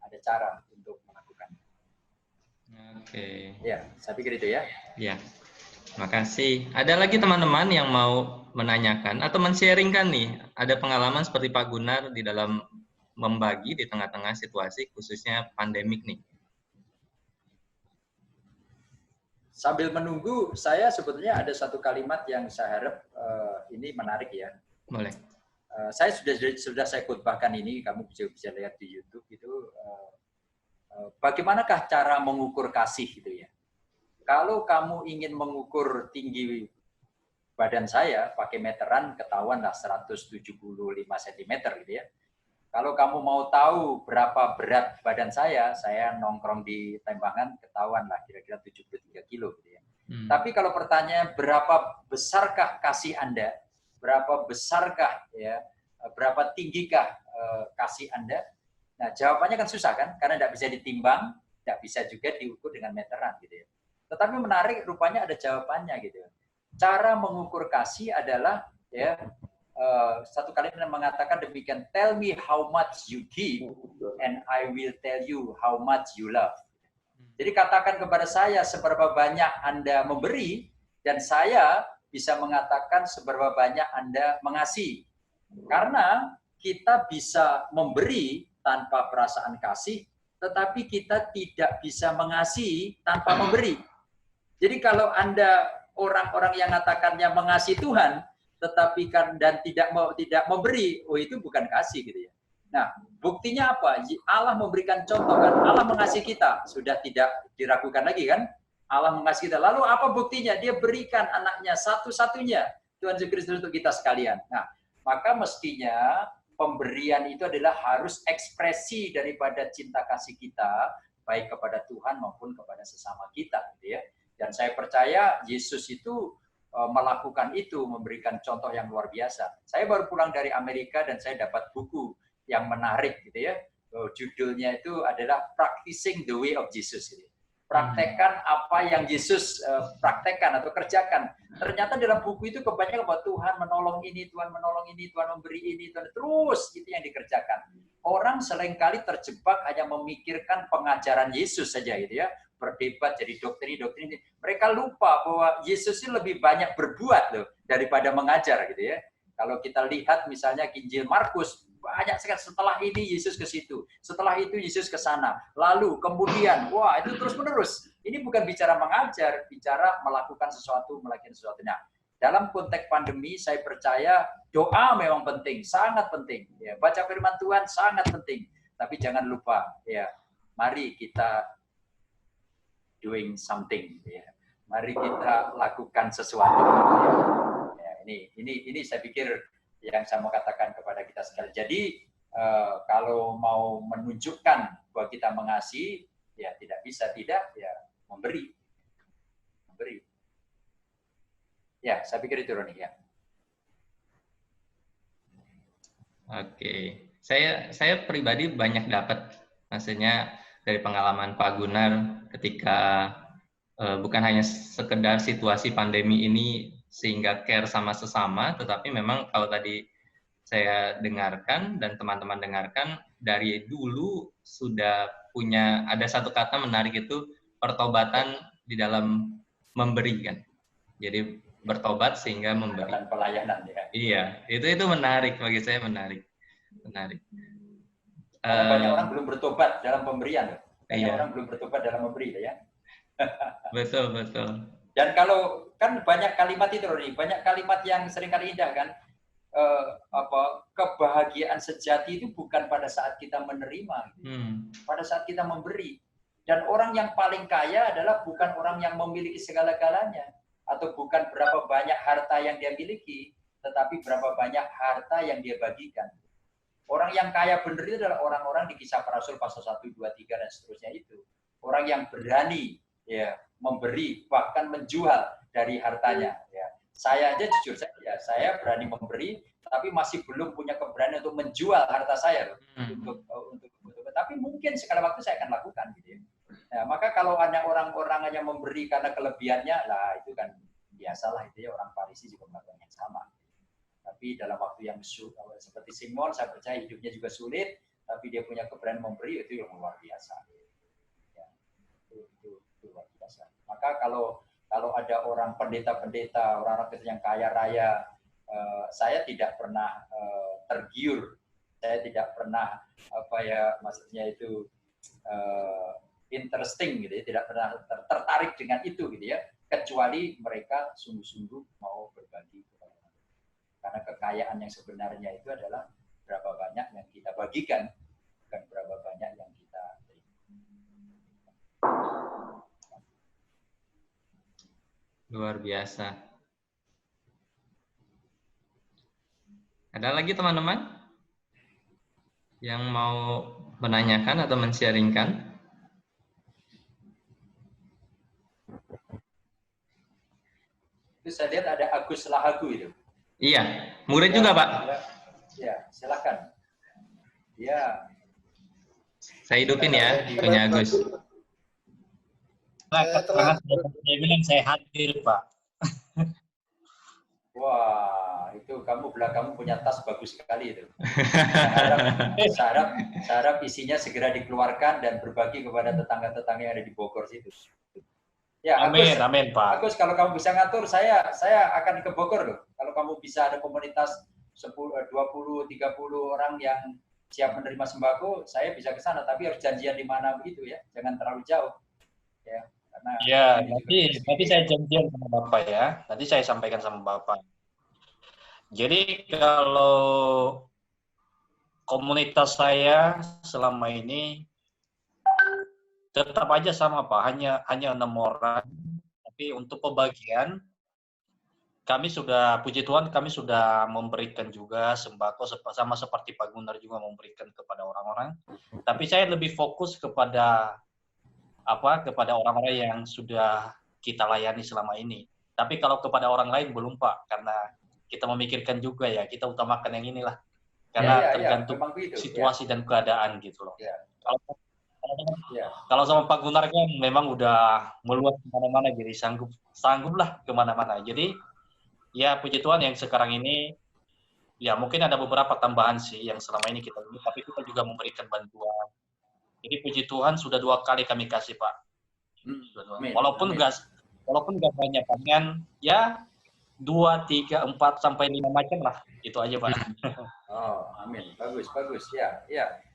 ada cara untuk melakukan. Oke. Ya, saya pikir itu ya. Ya, makasih. Ada lagi teman-teman yang mau menanyakan atau men-sharingkan nih, ada pengalaman seperti Pak Gunar di dalam membagi di tengah-tengah situasi khususnya pandemik nih. Sambil menunggu, saya sebetulnya ada satu kalimat yang saya harap ini menarik ya. Boleh. Saya sudah saya khotbahkan ini, kamu bisa lihat di YouTube itu. Bagaimanakah cara mengukur kasih gitu ya? Kalau kamu ingin mengukur tinggi badan saya pakai meteran, ketahuan lah 175 cm gitu ya. Kalau kamu mau tahu berapa berat badan saya nongkrong di Tembangan, ketahuan lah kira-kira 73 kilo gitu ya. Tapi kalau pertanyaan berapa besarkah kasih Anda, berapa besarkah ya, berapa tinggikah kasih Anda? Nah, jawabannya kan susah kan, karena tidak bisa ditimbang, tidak bisa juga diukur dengan meteran gitu ya. Tetapi menarik, rupanya ada jawabannya gitu. Cara mengukur kasih adalah ya satu kali mengatakan demikian, tell me how much you give and I will tell you how much you love. Jadi katakan kepada saya seberapa banyak Anda memberi dan saya bisa mengatakan seberapa banyak Anda mengasihi. Karena kita bisa memberi tanpa perasaan kasih, tetapi kita tidak bisa mengasihi tanpa memberi. Jadi kalau Anda orang-orang yang mengatakannya mengasihi Tuhan, tetapi kan dan tidak memberi, oh itu bukan kasih gitu ya. Nah, buktinya apa? Allah memberikan contoh kan, Allah mengasihi kita, sudah tidak diragukan lagi kan? Allah mengasihi kita. Lalu apa buktinya? Dia berikan anaknya satu-satunya, Tuhan Yesus Kristus untuk kita sekalian. Nah, maka mestinya pemberian itu adalah harus ekspresi daripada cinta kasih kita, baik kepada Tuhan maupun kepada sesama kita gitu ya. Dan saya percaya Yesus itu melakukan itu, memberikan contoh yang luar biasa. Saya baru pulang dari Amerika dan saya dapat buku yang menarik gitu ya. Judulnya itu adalah Practicing the Way of Jesus. Gitu. Praktekkan apa yang Yesus praktekkan atau kerjakan. Ternyata dalam buku itu kebanyakan bahwa Tuhan menolong ini, Tuhan menolong ini, Tuhan memberi ini, Tuhan terus itu yang dikerjakan. Orang seringkali terjebak hanya memikirkan pengajaran Yesus saja gitu ya. Berdebat jadi doktrin. Mereka lupa bahwa Yesus ini lebih banyak berbuat loh daripada mengajar gitu ya. Kalau kita lihat misalnya Injil Markus, banyak sekali setelah ini Yesus ke situ, setelah itu Yesus ke sana, lalu kemudian wah itu terus-menerus. Ini bukan bicara mengajar, bicara melakukan sesuatu. Nah, dalam konteks pandemi saya percaya doa memang penting, sangat penting. Ya, baca firman Tuhan sangat penting. Tapi jangan lupa ya, mari kita doing something ya. Mari kita lakukan sesuatu ya. Ini saya pikir yang saya mau katakan kepada kita sekalian. Jadi kalau mau menunjukkan bahwa kita mengasihi ya tidak bisa tidak ya memberi ya. Saya pikir itu Roni ya. Oke, saya pribadi banyak dapat, maksudnya dari pengalaman Pak Gunar ketika bukan hanya sekedar situasi pandemi ini sehingga care sama sesama, tetapi memang kalau tadi saya dengarkan dan teman-teman dengarkan, dari dulu sudah punya, ada satu kata menarik itu pertobatan di dalam memberi kan. Jadi bertobat sehingga memberi. Dan pelayanan ya. Iya, itu menarik bagi saya, menarik. Karena banyak orang belum bertobat dalam pemberian. Banyak Iya. orang belum bertobat dalam memberi ya. Betul. Dan kalau kan banyak kalimat itu Roni, banyak kalimat yang seringkali indah kan. Kebahagiaan sejati itu bukan pada saat kita menerima, pada saat kita memberi. Dan orang yang paling kaya adalah bukan orang yang memiliki segala-galanya, atau bukan berapa banyak harta yang dia miliki, tetapi berapa banyak harta yang dia bagikan. Orang yang kaya benar itu adalah orang-orang di Kisah Para Rasul pasal 1, 2, 3 dan seterusnya itu. Orang yang berani ya memberi, bahkan menjual dari hartanya ya. Saya aja jujur saya berani memberi, tapi masih belum punya keberanian untuk menjual harta saya untuk tapi mungkin sekali waktu saya akan lakukan gitu ya. Nah, maka kalau ada orang-orang hanya memberi karena kelebihannya, lah itu kan biasalah itu ya, orang Farisi juga melakukan yang sama. Tapi dalam waktu yang seperti Simon, saya percaya hidupnya juga sulit, tapi dia punya keberanian memberi, itu yang luar biasa. Ya, itu luar biasa. Maka kalau ada orang pendeta-pendeta, orang-orang yang kaya raya, saya tidak pernah tergiur, saya tidak pernah maksudnya itu interesting gitu ya, tidak pernah tertarik dengan itu gitu ya, kecuali mereka sungguh-sungguh mau berbagi kepada orang. Karena kekayaan yang sebenarnya itu adalah berapa banyak yang kita bagikan, bukan berapa banyak yang kita terima. Luar biasa. Ada lagi teman-teman yang mau menanyakan atau men-sharingkan? Itu saya lihat ada Agus Lahagu itu. Iya, murid juga Pak. Ya, silakan. Ya. Saya hidupin ya, punya Agus. Saya bilang saya hadir Pak. Wah, itu kamu belakangmu punya tas bagus sekali itu. Saya harap isinya segera dikeluarkan dan berbagi kepada tetangga-tetangga yang ada di Bogor situ. Ya, Agus, amin Pak. Agus, kalau kamu bisa ngatur, saya akan ke Bogor loh. Kalau kamu bisa ada komunitas 10, 20, 30 orang yang siap menerima sembako, saya bisa ke sana. Tapi harus janjian di mana begitu ya, jangan terlalu jauh. Ya. Ya, nanti saya janjian sama Bapak ya. Nanti saya sampaikan sama Bapak. Jadi kalau komunitas saya selama ini tetap aja sama Pak, hanya 6 orang. Tapi untuk pembagian kami sudah, puji Tuhan, kami sudah memberikan juga sembako sama seperti Pak Gunnar juga memberikan kepada orang-orang. Tapi saya lebih fokus kepada orang-orang yang sudah kita layani selama ini. Tapi kalau kepada orang lain belum Pak, karena kita memikirkan juga ya, kita utamakan yang inilah. Karena tergantung situasi dan keadaan gitu loh. Kalau sama Pak Gunnar kan memang udah meluas kemana-mana, jadi sangguplah kemana-mana. Jadi ya puji Tuhan yang sekarang ini, ya mungkin ada beberapa tambahan sih yang selama ini kita dulu, tapi kita juga memberikan bantuan. Jadi puji Tuhan sudah 2 kali kami kasih Pak. Walaupun nggak banyak, kan ya 2, 3, 4 sampai 5 macam lah, itu aja Pak. Oh, amin, bagus ya.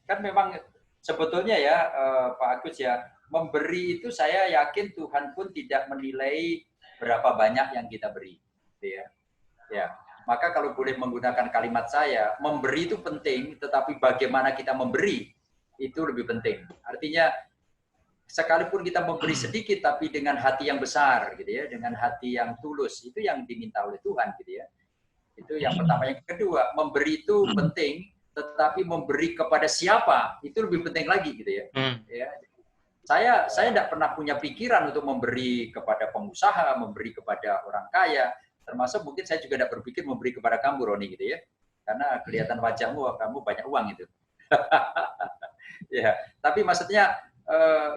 Kan memang sebetulnya ya Pak Agus ya, memberi itu saya yakin Tuhan pun tidak menilai berapa banyak yang kita beri, ya. Maka kalau boleh menggunakan kalimat saya, memberi itu penting, tetapi bagaimana kita memberi itu lebih penting. Artinya sekalipun kita memberi sedikit tapi dengan hati yang besar gitu ya, dengan hati yang tulus, itu yang diminta oleh Tuhan gitu ya. Itu yang pertama. Yang kedua, memberi itu penting, tetapi memberi kepada siapa itu lebih penting lagi gitu ya. Ya. Saya tidak pernah punya pikiran untuk memberi kepada pengusaha, memberi kepada orang kaya, termasuk mungkin saya juga tidak berpikir memberi kepada kamu Roni gitu ya. Karena kelihatan wajahmu kamu banyak uang itu. Ya, tapi maksudnya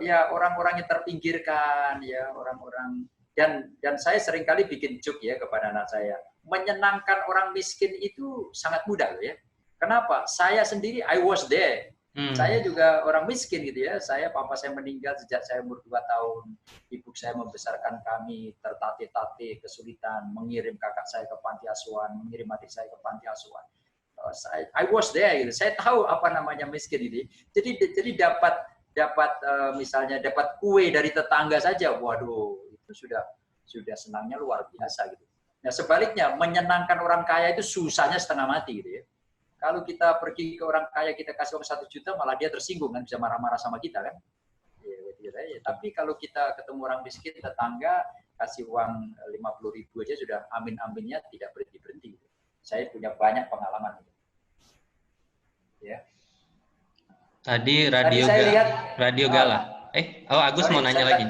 ya orang-orang yang terpinggirkan ya, orang-orang, dan saya seringkali bikin joke ya kepada anak saya, menyenangkan orang miskin itu sangat mudah loh ya. Kenapa? Saya sendiri I was there. Saya juga orang miskin gitu ya. Papa saya meninggal sejak saya umur 2 tahun. Ibu saya membesarkan kami tertatih-tatih, kesulitan, mengirim kakak saya ke panti asuhan, mengirim adik saya ke panti asuhan. I was there gitu. Saya tahu apa namanya miskin ini. Jadi dapat misalnya dapat kue dari tetangga saja, waduh, itu sudah senangnya luar biasa gitu. Nah, sebaliknya menyenangkan orang kaya itu susahnya setengah mati gitu ya. Kalau kita pergi ke orang kaya, kita kasih uang 1 juta, malah dia tersinggung kan, bisa marah-marah sama kita kan. Ya. Tapi kalau kita ketemu orang miskin, tetangga, kasih uang 50.000 aja sudah amin-aminnya tidak berhenti-berhenti. Saya punya banyak pengalaman. Ya. Tadi radio saya lihat radio Gala. Agus mau nanya lagi.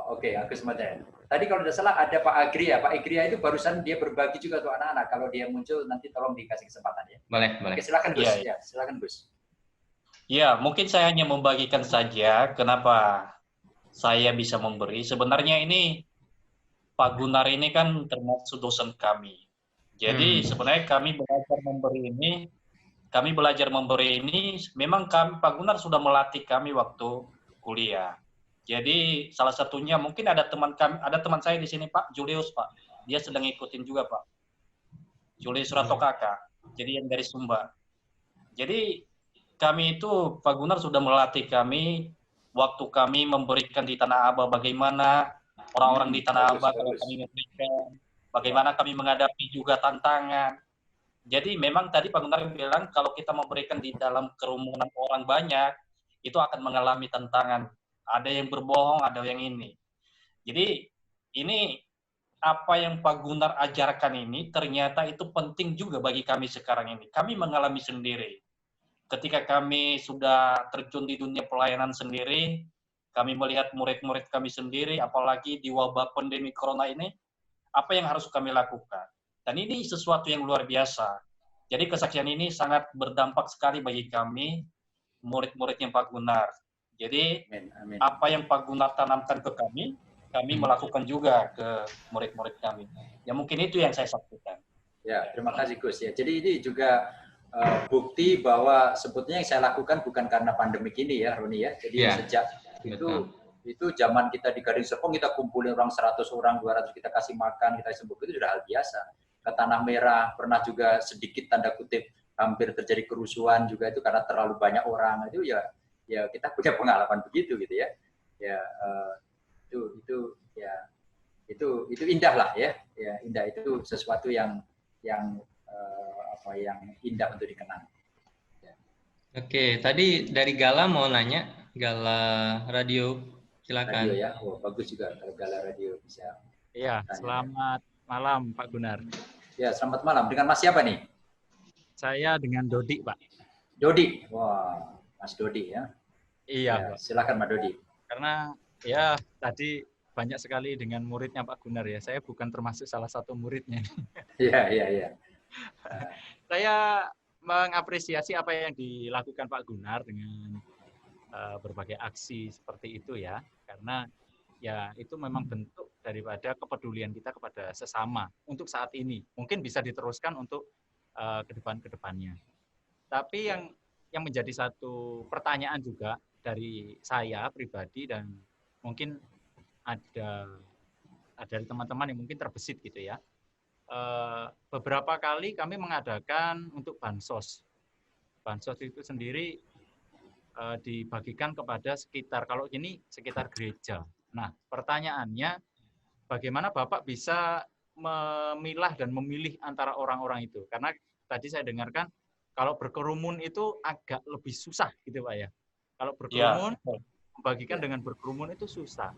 Oke, Agus mau tanya. Tadi kalau tidak salah ada Pak Agri ya. Pak Agri itu barusan dia berbagi juga untuk anak-anak. Kalau dia muncul nanti tolong dikasih kesempatan ya. Boleh. Oke, silakan Gus. Ya, silakan Gus. Ya, mungkin saya hanya membagikan saja kenapa saya bisa memberi. Sebenarnya ini Pak Gunar ini kan termasuk dosen kami. Jadi sebenarnya kami belajar memberi ini memang Pak Gunar sudah melatih kami waktu kuliah. Jadi salah satunya mungkin ada teman saya di sini Pak Julius Pak. Dia sedang ikutin juga Pak. Julius Ratokaka. Jadi yang dari Sumba. Jadi kami itu Pak Gunar sudah melatih kami waktu kami memberikan di Tanah Abang bagaimana orang-orang di Tanah Abang kalau kami memberikan, bagaimana kami menghadapi juga tantangan. Jadi memang tadi Pak Gunar bilang kalau kita memberikan di dalam kerumunan orang banyak itu akan mengalami tantangan. Ada yang berbohong, ada yang ini. Jadi ini apa yang Pak Gunar ajarkan ini ternyata itu penting juga bagi kami sekarang ini. Kami mengalami sendiri. Ketika kami sudah terjun di dunia pelayanan sendiri, kami melihat murid-murid kami sendiri, apalagi di wabah pandemi corona ini, apa yang harus kami lakukan. Dan ini sesuatu yang luar biasa. Jadi kesaksian ini sangat berdampak sekali bagi kami, murid-muridnya Pak Gunar. Jadi Amin. Apa yang Pak Gunar tanamkan ke kami melakukan juga ke murid-murid kami. Ya mungkin itu yang saya sampaikan. Ya, terima kasih Gus. Ya, jadi ini juga bukti bahwa sebetulnya yang saya lakukan bukan karena pandemik ini ya, Roni ya. Jadi sejak itu zaman kita di Gading Serpong kita kumpulin orang 100 orang, 200 kita kasih makan, kita sembuh itu sudah hal biasa. Ke Tanah Merah pernah juga sedikit tanda kutip hampir terjadi kerusuhan juga itu karena terlalu banyak orang itu ya kita punya pengalaman begitu gitu ya. Itu indah lah ya. Ya indah itu sesuatu yang indah untuk dikenang. Ya. Oke, tadi dari Gala mau nanya, Gala Radio, silakan. Radio ya, bagus juga kalau Gala Radio bisa. Iya, selamat malam Pak Gunar. Ya, selamat malam. Dengan Mas siapa nih? Saya dengan Dodi, Pak. Dodi, wah, Mas Dodi ya. Iya, ya, silakan Mas Dodi. Karena ya tadi banyak sekali dengan muridnya Pak Gunar ya. Saya bukan termasuk salah satu muridnya. Iya. Saya mengapresiasi apa yang dilakukan Pak Gunar dengan berbagai aksi seperti itu ya. Karena ya itu memang bentuk daripada kepedulian kita kepada sesama untuk saat ini. Mungkin bisa diteruskan untuk kedepannya. Tapi yang menjadi satu pertanyaan juga dari saya pribadi dan mungkin ada dari teman-teman yang mungkin terbesit gitu ya. Beberapa kali kami mengadakan untuk bansos. Bansos itu sendiri dibagikan kepada sekitar gereja. Nah, pertanyaannya bagaimana Bapak bisa memilah dan memilih antara orang-orang itu? Karena tadi saya dengarkan kalau berkerumun itu agak lebih susah gitu Pak ya. Kalau berkerumun, membagikan dengan berkerumun itu susah.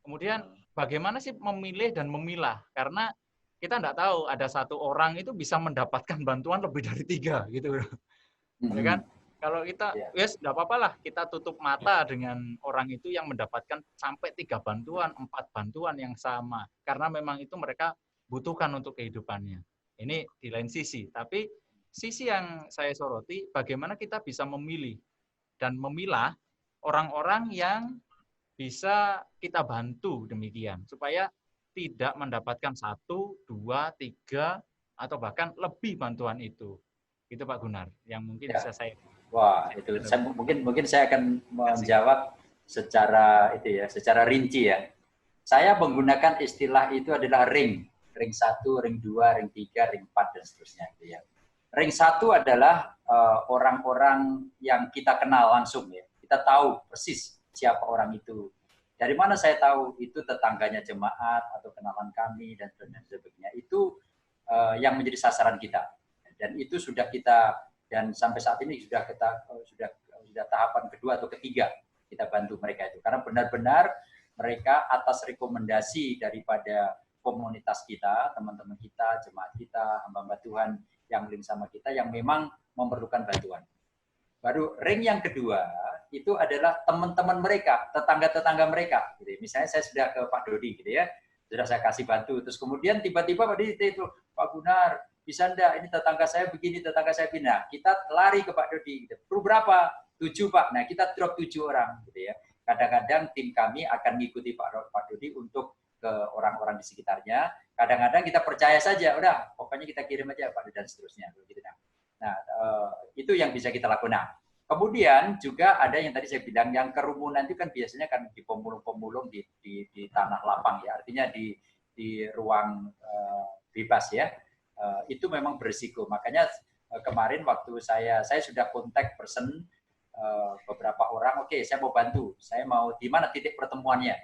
Kemudian bagaimana sih memilih dan memilah? Karena kita tidak tahu ada satu orang itu bisa mendapatkan bantuan lebih dari 3 gitu. Ya kan? Kalau kita, tidak apa-apa lah, kita tutup mata dengan orang itu yang mendapatkan sampai 3 bantuan, 4 bantuan yang sama. Karena memang itu mereka butuhkan untuk kehidupannya. Ini di lain sisi. Tapi sisi yang saya soroti, bagaimana kita bisa memilih dan memilah orang-orang yang bisa kita bantu demikian. Supaya tidak mendapatkan 1, 2, 3, atau bahkan lebih bantuan itu. Gitu Pak Gunar, yang mungkin bisa saya Wah, itu saya, mungkin saya akan menjawab secara secara rinci ya. Saya menggunakan istilah itu adalah ring 1, ring 2, ring 3, ring 4 dan seterusnya gitu ya. Ring 1 adalah orang-orang yang kita kenal langsung ya. Kita tahu persis siapa orang itu. Dari mana saya tahu itu tetangganya jemaat atau kenalan kami dan sebagainya. Itu yang menjadi sasaran kita. Dan itu sudah kita, dan sampai saat ini sudah tahapan kedua atau ketiga kita bantu mereka itu, karena benar-benar mereka atas rekomendasi daripada komunitas kita, teman-teman kita, jemaat kita, hamba-hamba Tuhan yang link sama kita yang memang memerlukan bantuan. Baru ring yang kedua itu adalah teman-teman mereka, tetangga-tetangga mereka. Gitu. Misalnya saya sudah ke Pak Dodi, gitu ya, sudah saya kasih bantu, terus kemudian tiba-tiba Pak Dodi itu, Pak Gunar, bisa enggak, ini tetangga saya begini, tetangga saya pindah. Kita lari ke Pak Dodi. Gitu. Perlu berapa? 7 Pak. Nah kita drop 7 orang. Gitu ya. Kadang-kadang tim kami akan mengikuti Pak Dodi untuk ke orang-orang di sekitarnya. Kadang-kadang kita percaya saja, udah pokoknya kita kirim aja Pak Dodi dan seterusnya. Gitu. Nah itu yang bisa kita lakukan. Nah, kemudian juga ada yang tadi saya bilang, yang kerumunan itu kan biasanya kan di pemulung-pemulung di tanah lapang ya, artinya di ruang bebas ya. Itu memang berisiko. Makanya kemarin waktu saya sudah kontak person beberapa orang, oke, saya mau bantu, saya mau di mana titik pertemuannya,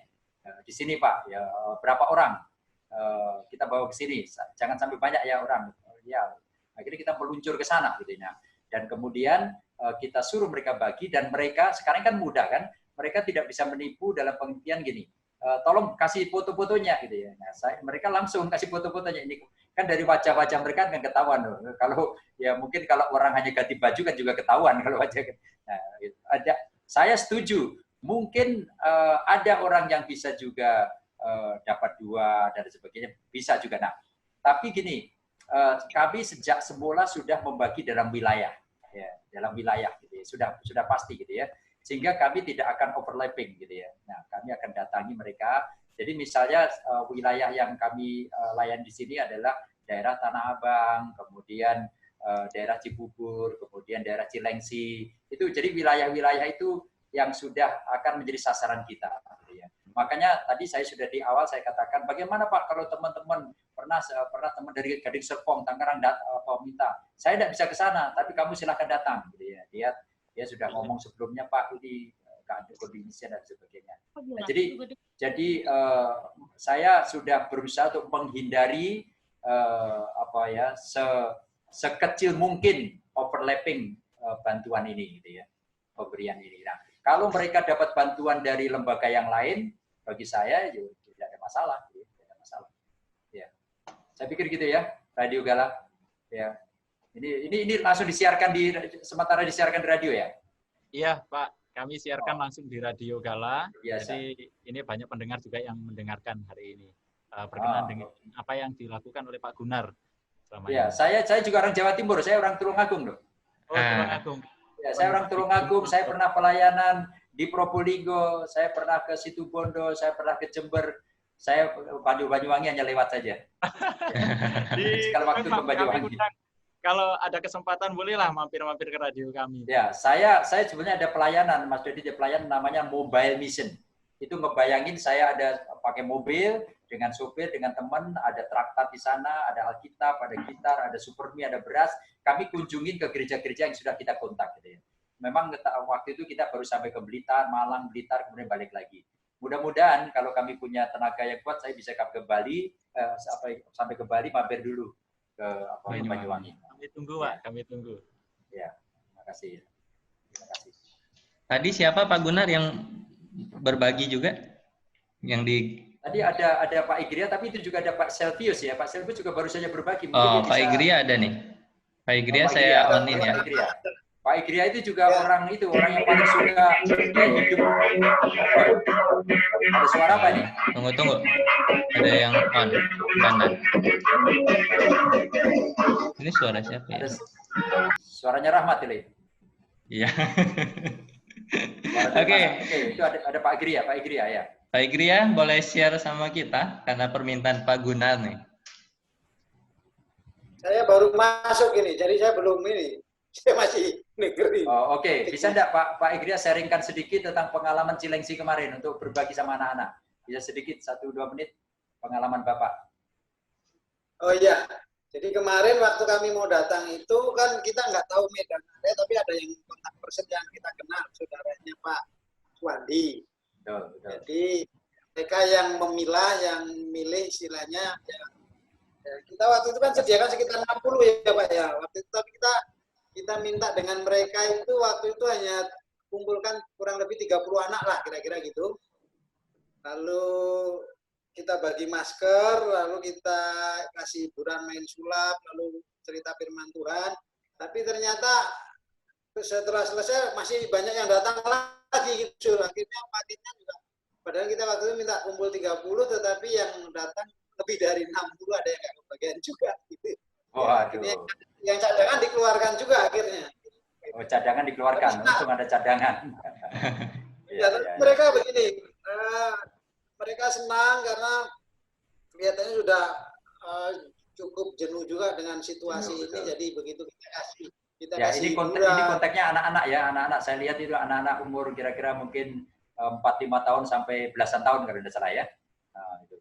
di sini Pak, ya berapa orang, kita bawa ke sini, jangan sampai banyak ya orang, ya akhirnya kita meluncur ke sana gitu ya. Dan kemudian kita suruh mereka bagi, dan mereka sekarang kan mudah kan, mereka tidak bisa menipu dalam pengertian gini, tolong kasih foto-fotonya gitu ya. Nah, mereka langsung kasih foto-fotonya. Ini kan dari wajah-wajah mereka kan ketahuan loh. Kalau ya mungkin kalau orang hanya ganti baju kan juga ketahuan kalau wajah. Nah, saya setuju. Mungkin ada orang yang bisa juga dapat 2 dan sebagainya, bisa juga. Nah, tapi gini, kami sejak semula sudah membagi dalam wilayah, ya, dalam wilayah gitu ya. Sudah pasti gitu ya. Sehingga kami tidak akan overlapping gitu ya. Nah, kami akan datangi mereka. Jadi misalnya wilayah yang kami layani di sini adalah daerah Tanah Abang, kemudian daerah Cibubur, kemudian daerah Cilengsi. Itu jadi wilayah-wilayah itu yang sudah akan menjadi sasaran kita. Gitu ya. Makanya tadi saya sudah di awal saya katakan, bagaimana Pak kalau teman-teman pernah teman dari Gading Serpong, Tangerang minta, saya tidak bisa ke sana, tapi kamu silahkan datang. Gitu ya. Dia sudah ngomong sebelumnya Pak, ini keadaan kondisi dan sebagainya. Nah, jadi saya sudah berusaha untuk menghindari sekecil mungkin overlapping bantuan ini, gitu ya, pemberian ini. Nah, kalau mereka dapat bantuan dari lembaga yang lain, bagi saya ya, tidak ada masalah, tidak ada masalah. Ya, saya pikir gitu ya, Radio Gala. Ya. Ini langsung disiarkan sementara disiarkan di radio ya? Iya, Pak. Kami siarkan langsung di Radio Gala. Biasa. Jadi ini banyak pendengar juga yang mendengarkan hari ini. Berkenan dengan apa yang dilakukan oleh Pak Gunar selama ini. Saya juga orang Jawa Timur. Saya orang Tulungagung loh. Oh, Tulungagung. Ya, saya orang Tulungagung. Saya pernah pelayanan di Probolinggo. Saya pernah ke Situbondo. Saya pernah ke Jember. Saya Banyuwangi hanya lewat saja. Sekali waktu ke Banyuwangi. Kalau ada kesempatan bolehlah mampir-mampir ke radio kami. Ya, saya sebenarnya ada pelayanan, Mas Dodi, ada pelayanan namanya Mobile Mission. Itu ngebayangin saya ada pakai mobil dengan sopir, dengan teman, ada traktat di sana, ada Alkitab, ada gitar, ada Supermi, ada beras. Kami kunjungin ke gereja-gereja yang sudah kita kontak. Gitu ya. Memang waktu itu kita baru sampai ke Blitar, Malang, Blitar, kemudian balik lagi. Mudah-mudahan kalau kami punya tenaga yang kuat, saya bisa ke Bali, sampai ke Bali, mampir dulu ke Banyuwangi. Kami tunggu, Pak. Kami tunggu. Ya, terima kasih. Terima kasih. Tadi siapa Pak Gunar yang berbagi juga? Yang di Tadi ada Pak Igria, tapi itu juga ada Pak Selvius ya. Pak Selvius juga baru saja berbagi. Mungkin Pak Igria ada nih. Pak Igria saya onin ya. Pak Igria itu juga orang yang paling suka hidup. Ada suara apa nih? Tunggu. Ada yang on kanan. Ini suara siapa ya? Suaranya Rahmat ini. Iya. Oke, itu ada Pak Igria ya. Pak Igria boleh share sama kita karena permintaan Pak Gunar nih. Saya baru masuk ini, jadi saya belum ini. Saya masih negeri. Oh, oke. Bisa enggak Pak Igria sharingkan sedikit tentang pengalaman Cilengsi kemarin untuk berbagi sama anak-anak? Bisa sedikit 1-2 menit pengalaman Bapak. Oh iya, jadi kemarin waktu kami mau datang itu kan kita nggak tahu medan ada, tapi ada yang kontak person yang kita kenal, saudaranya Pak Suwandi. Betul. Jadi mereka yang memilah, yang milih istilahnya, ya, kita waktu itu kan sediakan sekitar 60 ya Pak ya. Waktu itu tapi kita minta dengan mereka itu waktu itu hanya kumpulkan kurang lebih 30 anak lah kira-kira gitu. Lalu kita bagi masker, lalu kita kasih hiburan main sulap, lalu cerita firman Tuhan. Tapi ternyata setelah selesai masih banyak yang datang lagi gitu. Akhirnya paketnya juga, padahal kita waktu itu minta kumpul 30, tetapi yang datang lebih dari 60, ada yang nggak kebagian juga. Gitu. Oh, aduh. Yang cadangan dikeluarkan juga akhirnya. Oh, cadangan dikeluarkan, untung ada cadangan. Ya, mereka begini, mereka senang karena kelihatannya sudah cukup jenuh juga dengan situasi ini, jadi begitu kita kasih. Ya, ini konteksnya anak-anak ya, anak-anak. Saya lihat itu anak-anak umur kira-kira mungkin 4-5 tahun sampai belasan tahun kalau tidak salah ya. Nah, itu.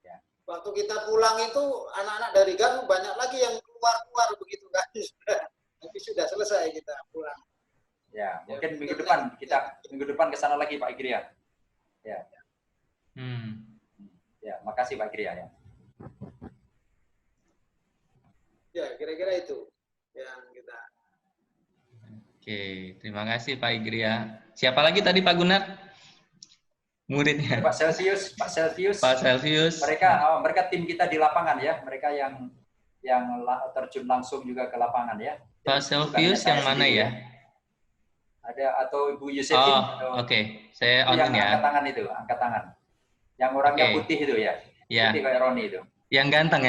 Ya. Waktu kita pulang itu anak-anak dari gang banyak lagi yang keluar begitu kan. Tapi sudah selesai kita pulang. Ya, mungkin minggu depan ke sana lagi Pak Igria. Ya. Ya, makasih Pak Igria ya. Ya, kira-kira itu yang kita. Oke, terima kasih Pak Igria. Siapa lagi tadi Pak Gunar? Muridnya. Pak Celsius. Pak Celsius. Mereka tim kita di lapangan ya. Mereka yang terjun langsung juga ke lapangan ya. Pak Celsius yang mana ya? Ada atau Ibu Yusefin. Oh, oke. Saya on ya. Angkat tangan itu, angkat tangan. Yang orangnya putih itu ya. Ya. Putih kayak Roni itu. Yang ganteng.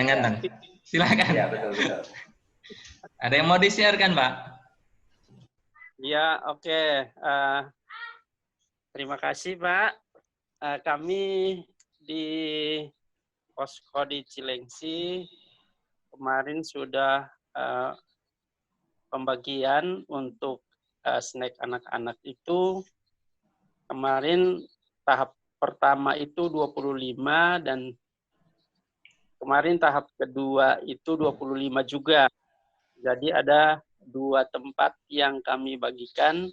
Silakan. Ya, betul. Ada yang mau di-share kan, Pak? Ya, oke. Terima kasih, Pak. Kami di Posko di Cilengsi kemarin sudah pembagian untuk snack anak-anak itu. Kemarin tahap pertama itu 25 dan kemarin tahap kedua itu 25 juga. Jadi ada 2 tempat yang kami bagikan.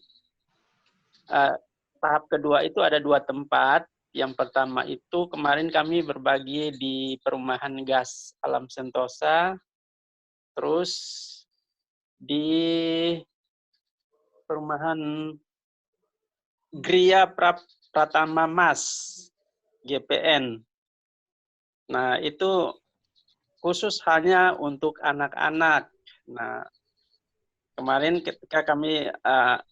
Tahap kedua itu ada 2 tempat. Yang pertama itu kemarin kami berbagi di Perumahan Gas Alam Sentosa, terus di Perumahan Gria Pratama Mas, GPN. Nah, itu khusus hanya untuk anak-anak. Nah, kemarin ketika kami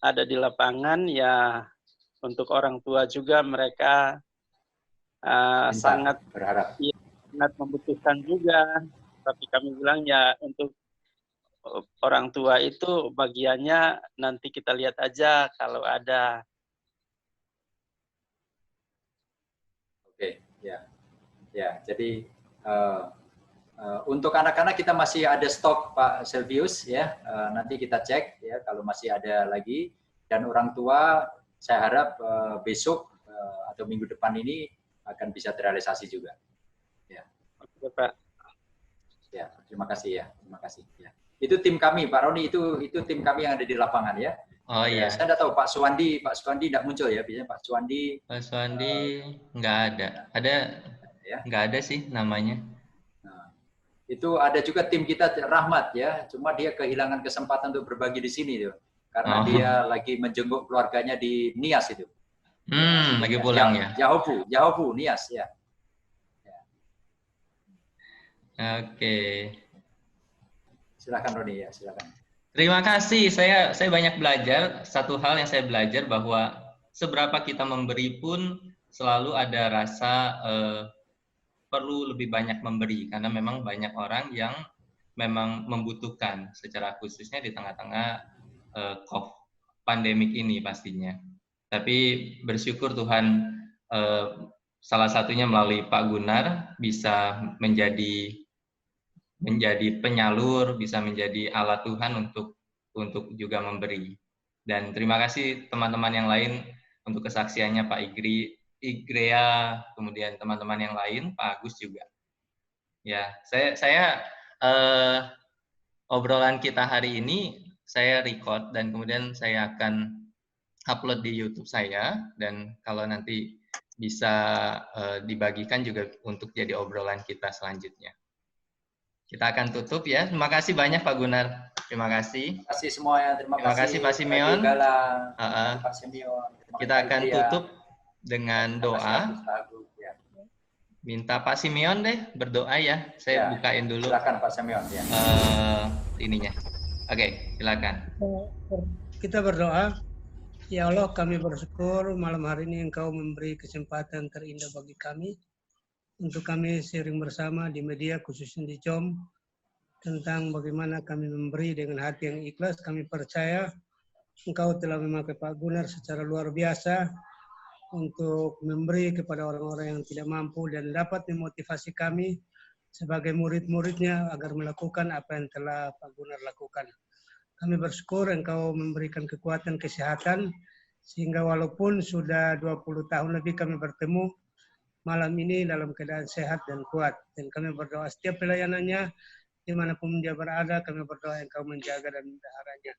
ada di lapangan, ya untuk orang tua juga mereka sangat berharap, sangat membutuhkan juga. Tapi kami bilang ya untuk orang tua itu bagiannya nanti kita lihat aja kalau ada. Oke, ya. Jadi untuk anak-anak kita masih ada stok Pak Silvius ya. Nanti kita cek ya kalau masih ada lagi. Dan orang tua saya harap besok atau minggu depan ini akan bisa terrealisasi juga. Ya. Oke, Pak. Ya, terima kasih ya. Itu tim kami, Pak Roni, itu tim kami yang ada di lapangan ya. Oh iya. Saya tidak tahu Pak Suwandi tidak muncul ya, biasanya Pak Suwandi. Pak Suwandi nggak ada. Ya. Nggak ada sih namanya. Nah, itu ada juga tim kita Rahmat ya, cuma dia kehilangan kesempatan untuk berbagi di sini tuh. Karena dia lagi menjenguk keluarganya di Nias itu. Lagi pulang ya. Jahobu, Nias ya. Oke. Silakan Roni ya, silakan. Terima kasih. Saya banyak belajar. Satu hal yang saya belajar bahwa seberapa kita memberi pun selalu ada rasa perlu lebih banyak memberi karena memang banyak orang yang memang membutuhkan secara khususnya di tengah-tengah pandemik ini pastinya. Tapi bersyukur Tuhan salah satunya melalui Pak Gunar bisa menjadi penyalur, bisa menjadi alat Tuhan untuk untuk juga memberi. Dan terima kasih teman-teman yang lain untuk kesaksiannya, Pak Igrea, kemudian teman-teman yang lain, Pak Agus juga. Ya, saya obrolan kita hari ini saya record dan kemudian saya akan upload di YouTube saya, dan kalau nanti bisa dibagikan juga untuk jadi obrolan kita selanjutnya. Kita akan tutup ya. Terima kasih banyak Pak Gunar. Terima kasih. Terima kasih semuanya. Terima kasih Pak Simeon. Pak Simeon. Kita akan tutup dengan doa. Minta Pak Simeon deh berdoa ya. Saya bukain dulu. Silakan Pak Simeon ya. Ininya. Oke, silakan. Kita berdoa. Ya Allah, kami bersyukur malam hari ini Engkau memberi kesempatan terindah bagi kami untuk kami sharing bersama di media, khususnya di JOM, tentang bagaimana kami memberi dengan hati yang ikhlas. Kami percaya Engkau telah memakai Pak Gunar secara luar biasa untuk memberi kepada orang-orang yang tidak mampu dan dapat memotivasi kami sebagai murid-muridnya agar melakukan apa yang telah Pak Gunar lakukan. Kami bersyukur Engkau memberikan kekuatan, kesehatan, sehingga walaupun sudah 20 tahun lebih kami bertemu, malam ini dalam keadaan sehat dan kuat. Dan kami berdoa setiap pelayanannya, dimanapun dia berada, kami berdoa Engkau menjaga dan mempelihara-Nya.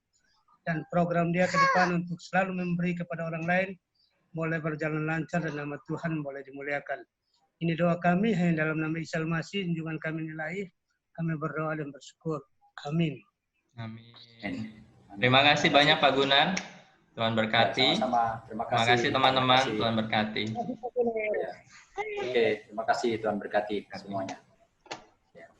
Dan program dia ke depan untuk selalu memberi kepada orang lain, boleh berjalan lancar dan nama Tuhan boleh dimuliakan. Ini doa kami, hanya dalam nama Isa Al-Masih, junjungan kami ilahi, kami berdoa dan bersyukur. Amin. Amin. Terima kasih banyak Pak Gunar. Tuhan berkati. Sama-sama. Terima kasih teman-teman. Tuhan berkati. Oke, terima kasih Tuhan berkati semuanya. Ya.